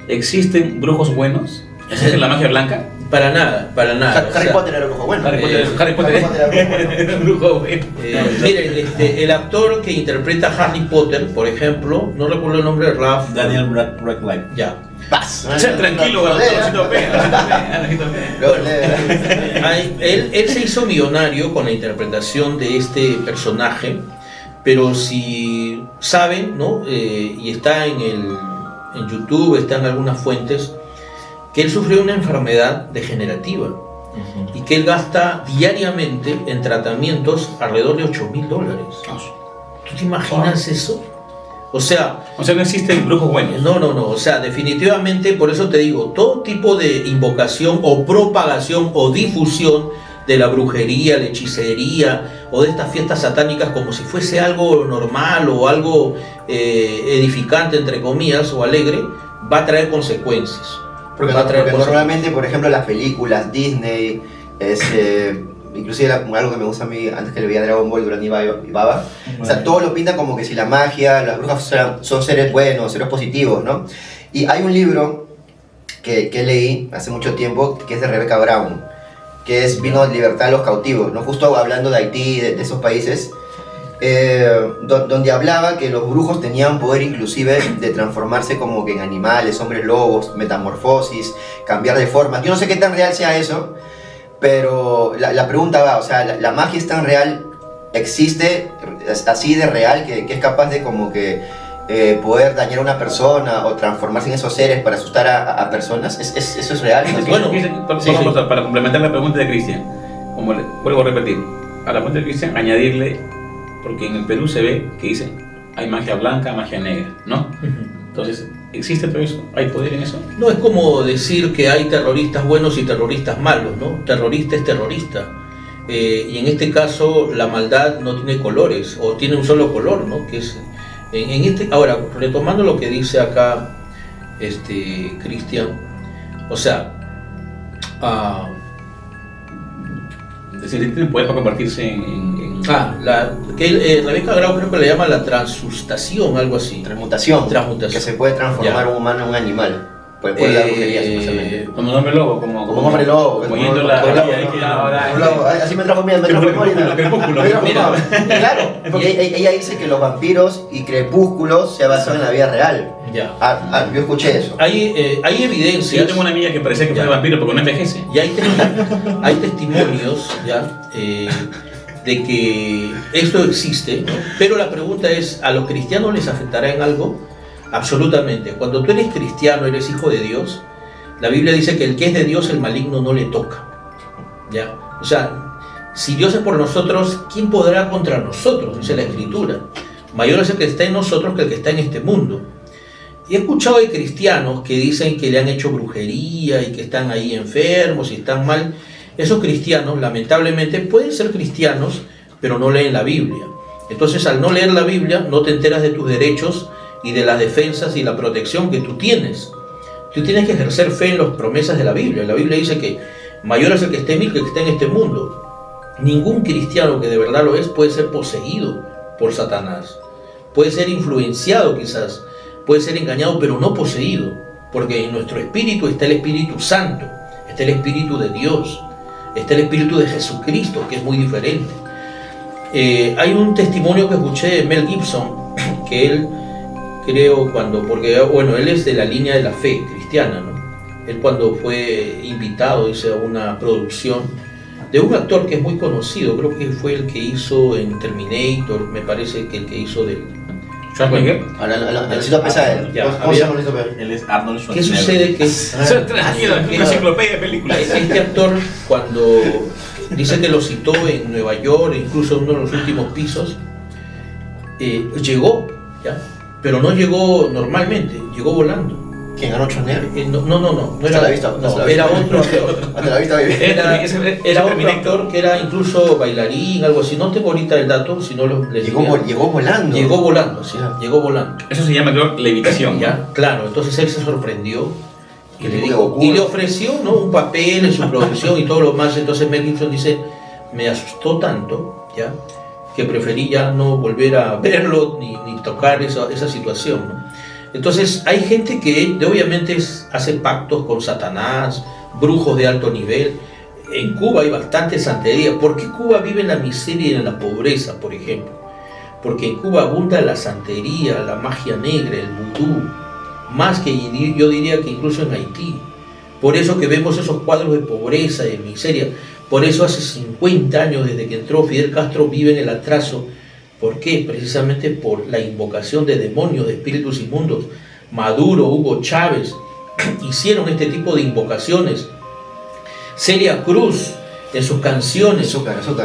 ¿existen brujos buenos? ¿Existe la magia blanca? Para nada. O Harry sea, Potter era el brujo bueno. Harry Potter Harry Potter era el brujo bueno. brujo bueno. Miren, el actor que interpreta a Harry Potter, por ejemplo, no recuerdo el nombre, Ralph Daniel Radcliffe. ya. Paz. Tranquilo, Lucito P. Él se hizo millonario con la interpretación de este personaje, pero si saben, ¿no? Y está en YouTube, está en algunas fuentes, que él sufrió una enfermedad degenerativa y que él gasta diariamente en tratamientos alrededor de $8,000. ¿Tú te imaginas eso? O sea, no existen brujos buenos. no, o sea, definitivamente, por eso te digo, todo tipo de invocación o propagación o difusión de la brujería, la hechicería o de estas fiestas satánicas como si fuese algo normal o algo edificante, entre comillas, o alegre, va a traer consecuencias. Porque, Va a traer porque consecuencias. normalmente, por ejemplo, las películas, Disney, inclusive algo que me gusta a mí antes que le veía Dragon Ball durante Baba, o sea, todo lo pinta como que si la magia, las brujas son seres buenos, seres positivos, ¿no? Y hay un libro que leí hace mucho tiempo que es de Rebecca Brown, que es Vino de Libertad a los Cautivos, ¿no? Justo hablando de Haití, de esos países, donde hablaba que los brujos tenían poder inclusive de transformarse como que en animales, hombres lobos, metamorfosis, cambiar de forma. Yo no sé qué tan real sea eso, pero la pregunta va, o sea, ¿la magia es tan real? ¿Existe así de real que es capaz de como que poder dañar a una persona o transformarse en esos seres para asustar a personas? ¿Eso es real? Bueno, Para complementar la pregunta de Cristian, vuelvo a repetir, a la pregunta de Cristian, añadirle Porque en el Perú se ve que dicen, hay magia blanca, magia negra, ¿no? Entonces, ¿existe todo eso? ¿Hay poder en eso? No es como decir que hay terroristas buenos y terroristas malos, ¿no? Terrorista es terrorista. Y en este caso la maldad no tiene colores, o tiene un solo color, ¿no? Que es, ahora, retomando lo que dice acá Cristian, o sea, Es decir, tiene poder para convertirse en... Rebeca Grau creo que le llama la transustación, algo así. Transmutación. Transmutación. Que se puede transformar un humano en un animal. Pues puede dar brujería, supuestamente. Como un hombre lobo, Como un hombre lobo. Como yendo la... Así me trajo memoria. Claro, porque ella dice que los vampiros y crepúsculos se basan en la vida real. Ya. Yo escuché eso. Hay evidencias. Sí, yo tengo una amiga que parecía que fue vampiro porque no envejece. Y hay testimonios ya de que esto existe, ¿no? Pero la pregunta es, ¿a los cristianos les afectará en algo? Absolutamente. Cuando tú eres cristiano, eres hijo de Dios, la Biblia dice que el que es de Dios, el maligno no le toca. ¿Ya? O sea, si Dios es por nosotros, ¿quién podrá contra nosotros? Dice la Escritura. Mayor es el que está en nosotros que el que está en este mundo. Y he escuchado de cristianos que dicen que le han hecho brujería y que están ahí enfermos y están mal. Esos cristianos, lamentablemente, pueden ser cristianos, pero no leen la Biblia. Entonces, al no leer la Biblia, no te enteras de tus derechos y de las defensas y la protección que tú tienes. Tú tienes que ejercer fe en las promesas de la Biblia. La Biblia dice que mayor es el que esté en mí que el que esté en este mundo. Ningún cristiano que de verdad lo es puede ser poseído por Satanás. Puede ser influenciado quizás, puede ser engañado, pero no poseído. Porque en nuestro espíritu está el Espíritu Santo, está el Espíritu de Dios, está el Espíritu de Jesucristo, que es muy diferente. Hay un testimonio que escuché de Mel Gibson, que él él es de la línea de la fe cristiana, ¿no? Él cuando fue invitado, dice, a una producción de un actor que es muy conocido, creo que fue el que hizo en Terminator, me parece que el que hizo del... ¿Schwarzenegger? Necesito pesar. ¿Cómo se llama? Él es Arnold ¿Qué Schwarzenegger. sucede? Que Una enciclopedia de películas. este actor, cuando dice que lo citó en Nueva York, incluso en uno de los últimos pisos, llegó, ¿ya? Pero no llegó normalmente, llegó volando. ¿Quién ganó Schwarzenegger? No era, era otro actor. Era otro actor que era incluso bailarín, algo así. No tengo ahorita el dato, si no llegó volando. Llegó volando, sí, llegó volando. Eso se llama, creo, levitación. Ya, claro, entonces él se sorprendió y le ofreció, ¿no?, un papel en su producción y todo lo más. Entonces Mel Gibson dice, me asustó tanto, ¿ya?, que preferí ya no volver a verlo ni tocar esa situación, ¿no? Entonces hay gente que obviamente hace pactos con Satanás, brujos de alto nivel. En Cuba hay bastante santería. ¿Por qué Cuba vive en la miseria y en la pobreza, por ejemplo? Porque en Cuba abunda la santería, la magia negra, el vudú, más que yo diría que incluso en Haití. Por eso que vemos esos cuadros de pobreza, de miseria. Por eso hace 50 años desde que entró Fidel Castro vive en el atraso. ¿Por qué? Precisamente por la invocación de demonios, de espíritus inmundos. Maduro, Hugo Chávez hicieron este tipo de invocaciones. Celia Cruz en sus canciones,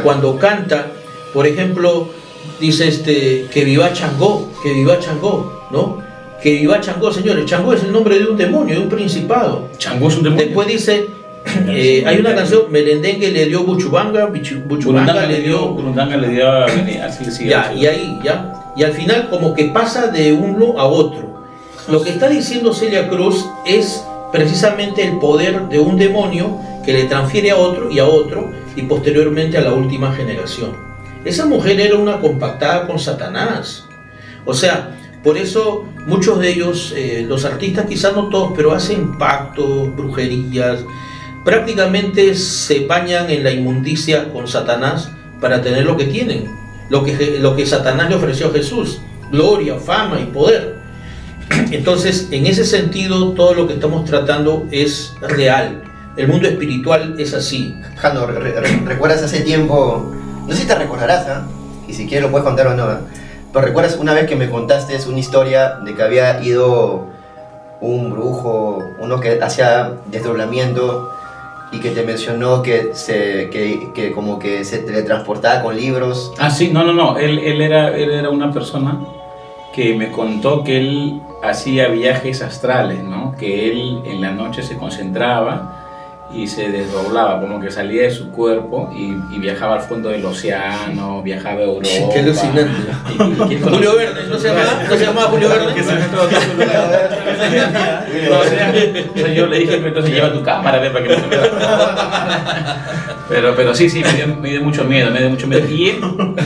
cuando canta, por ejemplo, dice que viva Changó, ¿no? Que viva Changó, señores. Changó es el nombre de un demonio, de un principado. Changó es un demonio. Después dice, hay una canción, Merendengue le dio Buchubanga, Buchubanga le dio... Burundanga le dio así, ya, y ahí, ya. Y al final como que pasa de uno a otro. Lo que está diciendo Celia Cruz es precisamente el poder de un demonio que le transfiere a otro y posteriormente a la última generación. Esa mujer era una compactada con Satanás. O sea, por eso muchos de ellos, los artistas, quizás no todos, pero hacen pactos, brujerías, prácticamente se bañan en la inmundicia con Satanás para tener lo que tienen, lo que Satanás le ofreció a Jesús, gloria, fama y poder. Entonces, en ese sentido, todo lo que estamos tratando es real. El mundo espiritual es así. Jano, ¿recuerdas hace tiempo? No sé si te recordarás, y si quieres lo puedes contar o no, pero ¿recuerdas una vez que me contaste una historia de que había ido un brujo, uno que hacía desdoblamiento, y que te mencionó que como que se teletransportaba con libros. Ah, sí, no. Él era una persona que me contó que él hacía viajes astrales, ¿no? Que él en la noche se concentraba y se desdoblaba, como que salía de su cuerpo y viajaba al fondo del océano, viajaba a Europa. Qué alucinante. Julio Verne, ¿no se llamaba Julio Verne? Entonces yo le dije, entonces lleva tu cámara, para que no se vea. Pero sí, me dio mucho miedo,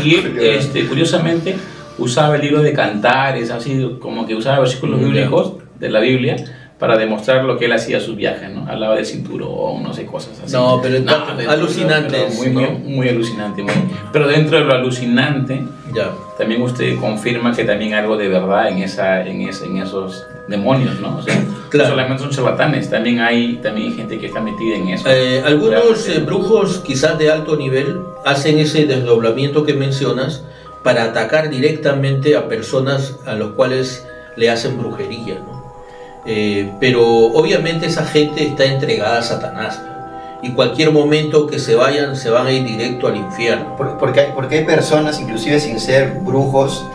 Y él, curiosamente, usaba el libro de Cantares, así como que usaba versículos bíblicos de la Biblia para demostrar lo que él hacía a sus viajes, ¿no? Hablaba del cinturón, no sé, cosas así. No, pero alucinante. Muy alucinante. Pero dentro de lo alucinante, también usted confirma que también hay algo de verdad en esos demonios, ¿no? O sea, no solamente son charlatanes, también hay gente que está metida en eso. Algunos brujos, quizás de alto nivel, hacen ese desdoblamiento que mencionas para atacar directamente a personas a los cuales le hacen brujería, ¿no? Pero obviamente esa gente está entregada a Satanás, ¿no? Y cualquier momento que se van a ir directo al infierno. Porque hay personas, inclusive sin ser brujos,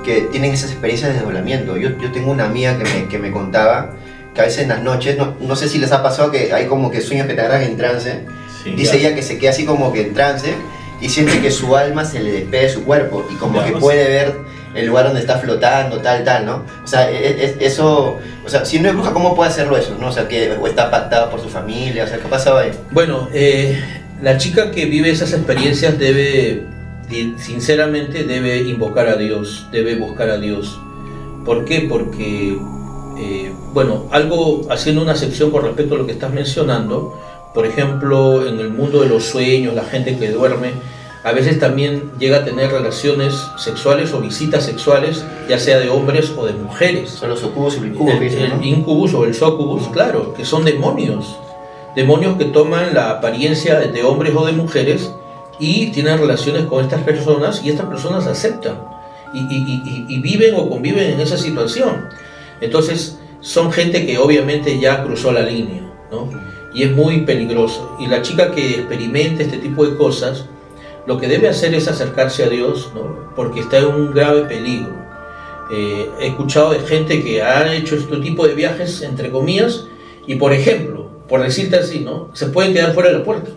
que tienen esas experiencias de desdoblamiento. Yo tengo una amiga que me contaba que a veces en las noches, no sé si les ha pasado que hay como que sueños que te agarran en trance. Sí, dice ella que se queda así como que en trance y siente que su alma se le despega de su cuerpo y como que puede ver el lugar donde está flotando, tal, ¿no? O sea, eso, o sea, si no es bruja, ¿cómo puede hacerlo eso, no? O sea, o está pactada por su familia, o sea, ¿qué pasaba ahí? Bueno, la chica que vive esas experiencias sinceramente debe invocar a Dios, debe buscar a Dios. ¿Por qué? Porque, haciendo una sección con respecto a lo que estás mencionando, por ejemplo, en el mundo de los sueños, la gente que duerme, a veces también llega a tener relaciones sexuales o visitas sexuales, ya sea de hombres o de mujeres. Son los sucubus y el incubus, el incubus o el succubus, claro, que son demonios que toman la apariencia de hombres o de mujeres y tienen relaciones con estas personas y estas personas aceptan y viven o conviven en esa situación. Entonces son gente que obviamente ya cruzó la línea, ¿no? Y es muy peligroso. Y la chica que experimente este tipo de cosas, lo que debe hacer es acercarse a Dios, ¿no? Porque está en un grave peligro. He escuchado de gente que ha hecho este tipo de viajes, entre comillas, y por ejemplo, por decirte así, ¿no? Se pueden quedar fuera de la puerta.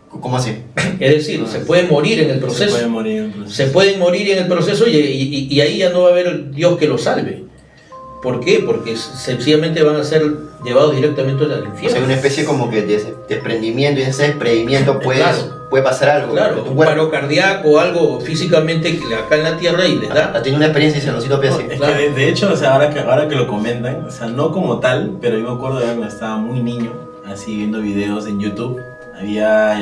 ¿Cómo así? Es decir, se pueden morir en el proceso. Se pueden morir en el proceso y ahí ya no va a haber Dios que los salve. ¿Por qué? Porque sencillamente van a ser llevados directamente al infierno. O sea, una especie como que de desprendimiento, y en ese desprendimiento puede pasar algo. Claro, un paro cardíaco, algo físicamente acá en la tierra y les da. Ha tenido una experiencia y se nos hizo pese. Es que de hecho, o sea, ahora que lo comentan, o sea, no como tal, pero yo me acuerdo de cuando estaba muy niño, así viendo videos en YouTube, era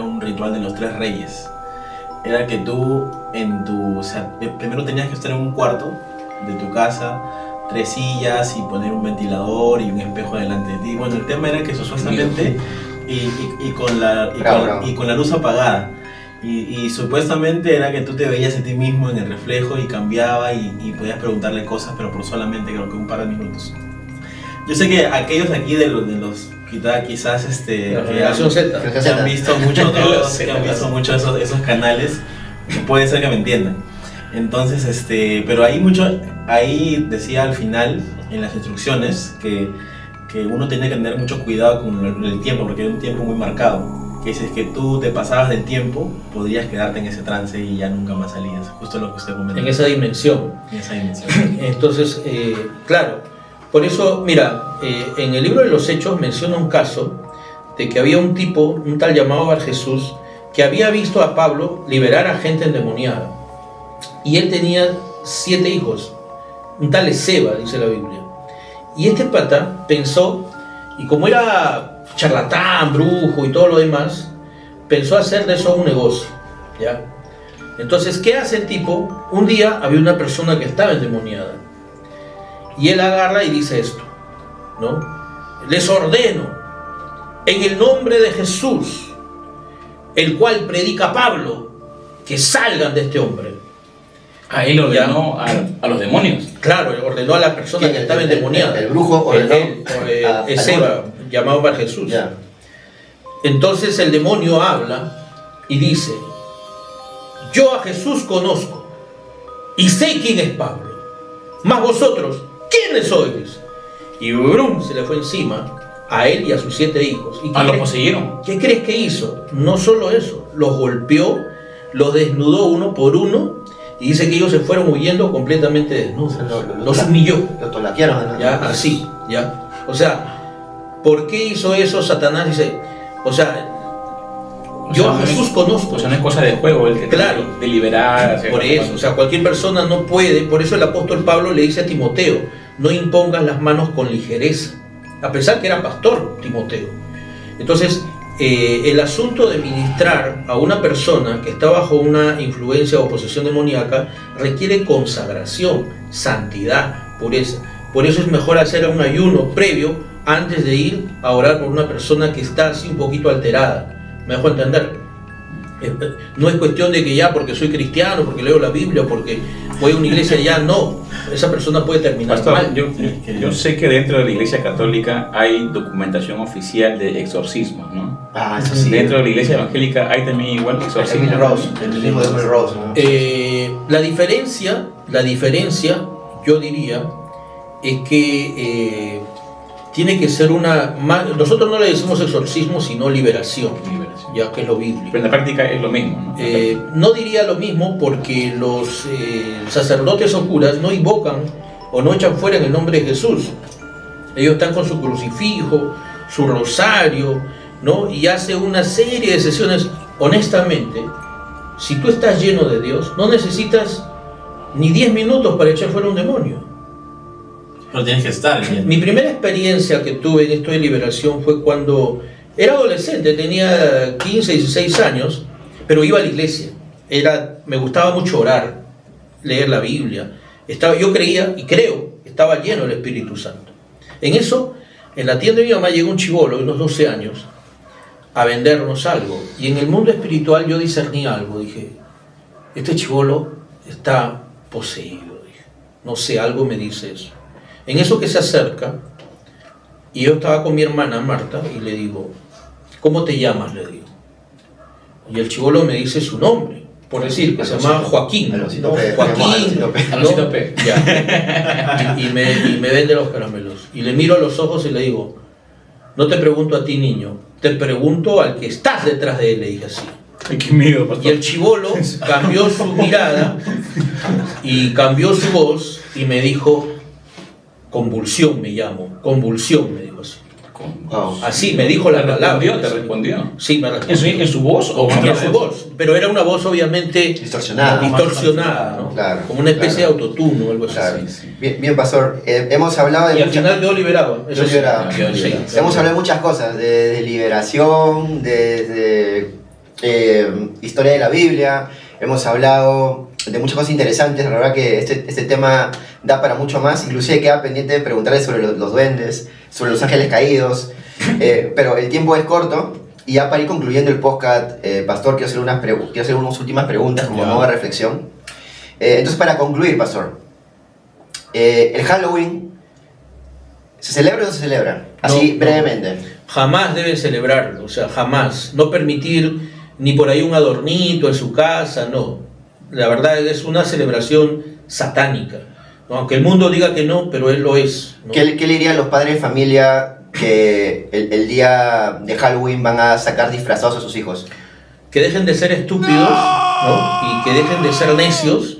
un ritual de los 3 reyes. Era que tú o sea, primero tenías que estar en un cuarto de tu casa, 3 sillas y poner un ventilador y un espejo delante de ti. Bueno, el tema era que supuestamente y con la luz apagada y supuestamente era que tú te veías a ti mismo en el reflejo y cambiaba y podías preguntarle cosas, pero por solamente creo que un par de minutos. Yo sé que aquellos aquí de los quizás que han visto mucho esos canales, puede ser que me entiendan. Entonces, pero ahí decía al final, en las instrucciones, que uno tiene que tener mucho cuidado con el tiempo, porque era un tiempo muy marcado. Que si es que tú te pasabas del tiempo, podrías quedarte en ese trance y ya nunca más salías. Justo lo que usted comentó. En esa dimensión. Entonces, claro, por eso, mira, en el libro de los Hechos menciona un caso de que había un tipo, un tal llamado Bar Jesús, que había visto a Pablo liberar a gente endemoniada. Y él tenía 7 hijos, un tal Ezeba, dice la Biblia. Y este pata pensó, y como era charlatán, brujo y todo lo demás, pensó hacer de eso un negocio, ¿ya? Entonces, ¿qué hace el tipo? Un día había una persona que estaba endemoniada, y él agarra y dice esto, ¿no? Les ordeno, en el nombre de Jesús, el cual predica Pablo, que salgan de este hombre. A él ordenó a los demonios. Claro, ordenó a la persona que estaba endemoniada. El brujo ordenó Ezeba, llamado Bar Jesús. Ya. Entonces el demonio habla y dice: yo a Jesús conozco y sé quién es Pablo, mas vosotros, ¿quiénes sois? Y brum, se le fue encima a él y a sus 7 hijos. ¿Y Lo poseyeron. qué crees que hizo? No solo eso, los golpeó, los desnudó uno por uno, y dice que ellos se fueron huyendo completamente desnudos. Los humilló. Lo tolaquearon, ¿no? Ya, así, ya. O sea, ¿por qué hizo eso Satanás? Dice, o sea, yo a Jesús conozco. O sea, no es cosa de juego el que Claro. de liberar. Por eso, o sea, cualquier persona no puede. Por eso el apóstol Pablo le dice a Timoteo: no impongas las manos con ligereza, a pesar que era pastor Timoteo. Entonces, el asunto de ministrar a una persona que está bajo una influencia o posesión demoníaca requiere consagración, santidad, pureza. Por eso es mejor hacer un ayuno previo antes de ir a orar por una persona que está así un poquito alterada. ¿Me dejo entender? No es cuestión de que ya porque soy cristiano, porque leo la Biblia, porque voy a una iglesia, ya no. Esa persona puede terminar Pastor, mal. yo sé que dentro de la Iglesia Católica hay documentación oficial de exorcismos, ¿no? Ah, eso sí. Dentro de la Iglesia Evangélica hay también igual exorcismos. Emily Rose, el mismo de Emily Rose, ¿no? La diferencia, yo diría, es que tiene que ser nosotros no le decimos exorcismo, sino liberación, ya que es lo bíblico. Pero en la práctica es lo mismo, ¿no? No diría lo mismo porque los sacerdotes o curas no invocan o no echan fuera en el nombre de Jesús. Ellos están con su crucifijo, su rosario, ¿no? Y hace una serie de sesiones. Honestamente, si tú estás lleno de Dios, no necesitas ni 10 minutos para echar fuera un demonio. Pero tienes que estar bien. Mi primera experiencia que tuve en esto de liberación fue cuando era adolescente, tenía 15, 16 años, pero iba a la iglesia. Me gustaba mucho orar, leer la Biblia. Yo creía y creo, estaba lleno del Espíritu Santo. En eso, en la tienda de mi mamá llegó un chibolo de unos 12 años a vendernos algo. Y en el mundo espiritual yo discerní algo. Dije, este chibolo está poseído. Dije, no sé, algo me dice eso. En eso que se acerca, y yo estaba con mi hermana Marta, y le digo, ¿cómo te llamas? Le digo. Y el chibolo me dice su nombre, por decir, que se llama Joaquín. Aloncito ¿no? P. Joaquín. ¿no? Aloncito P. Ya. Y me vende los caramelos. Y le miro a los ojos y le digo, no te pregunto a ti, niño, te pregunto al que estás detrás de él, le dije así. Ay, qué miedo, pastor. Y el chibolo cambió su mirada y cambió su voz y me dijo, convulsión me llamo, convulsión, me dijo así. Wow. Así me dijo la palabra. ¿Te respondió? Sí, me respondió. ¿En su voz o En su voz, pero era una voz obviamente Distorsionada. ¿no? Claro, Como una especie claro. de autotune o algo así. Claro. sí. Bien, pastor, hemos hablado de Y al final quedó liberado. Quedó liberado. Sí. Hemos hablado de muchas cosas, de liberación, de historia de la Biblia, hemos hablado de muchas cosas interesantes. La verdad que este tema da para mucho más, inclusive queda pendiente de preguntarles sobre los duendes, sobre los ángeles caídos, pero el tiempo es corto. Y ya para ir concluyendo el podcast, pastor, quiero hacer unas últimas preguntas como nueva reflexión. Entonces, para concluir, pastor, el Halloween, ¿se celebra o no se celebra? Así, No. brevemente. Jamás deben celebrarlo, o sea, jamás. No permitir ni por ahí un adornito en su casa, no. La verdad es una celebración satánica, ¿no? Aunque el mundo diga que no, pero él lo es, ¿no? ¿Qué le dirían los padres de familia que el día de Halloween van a sacar disfrazados a sus hijos? Que dejen de ser estúpidos, ¿no? Y que dejen de ser necios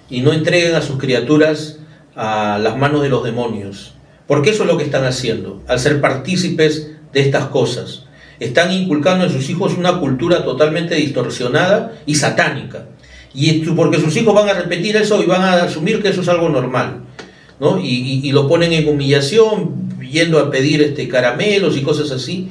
y no entreguen a sus criaturas a las manos de los demonios. Porque eso es lo que están haciendo, al ser partícipes de estas cosas. Están inculcando en sus hijos una cultura totalmente distorsionada y satánica. Y porque sus hijos van a repetir eso y van a asumir que eso es algo normal, ¿no? Y lo ponen en humillación, yendo a pedir caramelos y cosas así,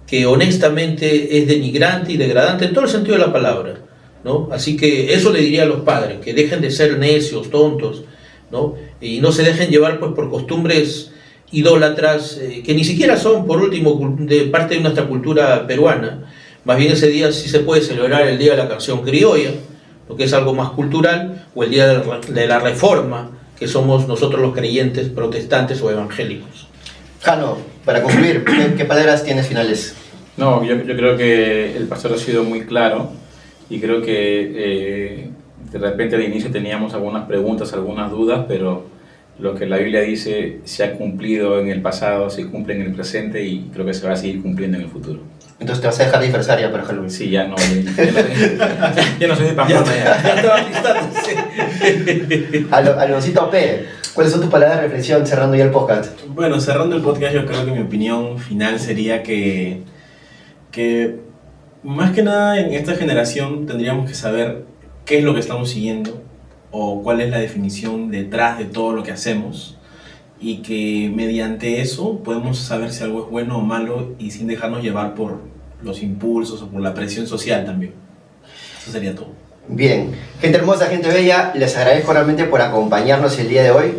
que honestamente es denigrante y degradante en todo el sentido de la palabra, ¿no? Así que eso le diría a los padres, que dejen de ser necios, tontos, ¿no? Y no se dejen llevar pues por costumbres idólatras que ni siquiera son, por último, de parte de nuestra cultura peruana. Más bien ese día sí se puede celebrar el Día de la Canción Criolla, lo que es algo más cultural, o el Día de la Reforma, que somos nosotros los creyentes protestantes o evangélicos. Jano, para concluir, ¿qué palabras tienes finales? No, yo creo que el pastor ha sido muy claro y creo que de repente al inicio teníamos algunas preguntas, algunas dudas, pero lo que la Biblia dice se ha cumplido en el pasado, se cumple en el presente y creo que se va a seguir cumpliendo en el futuro. Entonces te vas a dejar de disfrazar ya para Halloween. Sí, ya no soy de Pamplona ya. Aloncito P, ¿cuáles son tus palabras de reflexión cerrando ya el podcast? Bueno, cerrando el podcast, yo creo que mi opinión final sería que más que nada en esta generación tendríamos que saber qué es lo que estamos siguiendo o cuál es la definición detrás de todo lo que hacemos, y que mediante eso podemos saber si algo es bueno o malo y sin dejarnos llevar por los impulsos o por la presión social también. Eso sería todo. Bien, gente hermosa, gente bella, les agradezco realmente por acompañarnos el día de hoy.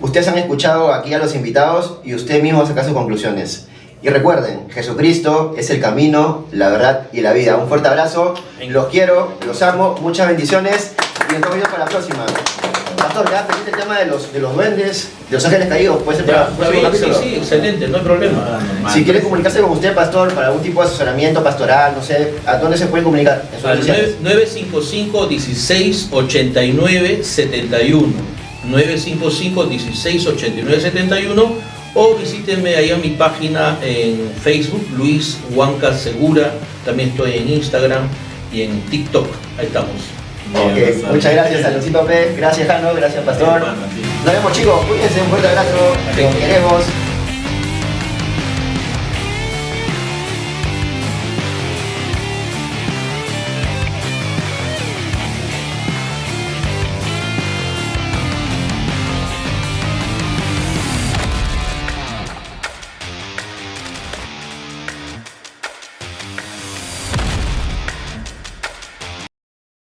Ustedes han escuchado aquí a los invitados y usted mismo saca sus conclusiones. Y recuerden, Jesucristo es el camino, la verdad y la vida. Un fuerte abrazo, los quiero, los amo, muchas bendiciones y nos vemos para la próxima. Pastor, ya pendiente el tema de los duendes, de los ángeles caídos, puede ser para el próximo capítulo. Sí, excelente, no hay problema. Si quiere comunicarse con usted, pastor, para algún tipo de asesoramiento pastoral, no sé, ¿a dónde se puede comunicar? Al 955-1689-71. 955-1689-71, o visítenme ahí a mi página en Facebook, Luis Huanca Segura. También estoy en Instagram y en TikTok. Ahí estamos. Okay. Muchas gracias, Aloncito P. Gracias, Jano. Gracias, pastor. Nos vemos, chicos. Cuídense. Un fuerte abrazo. Los queremos.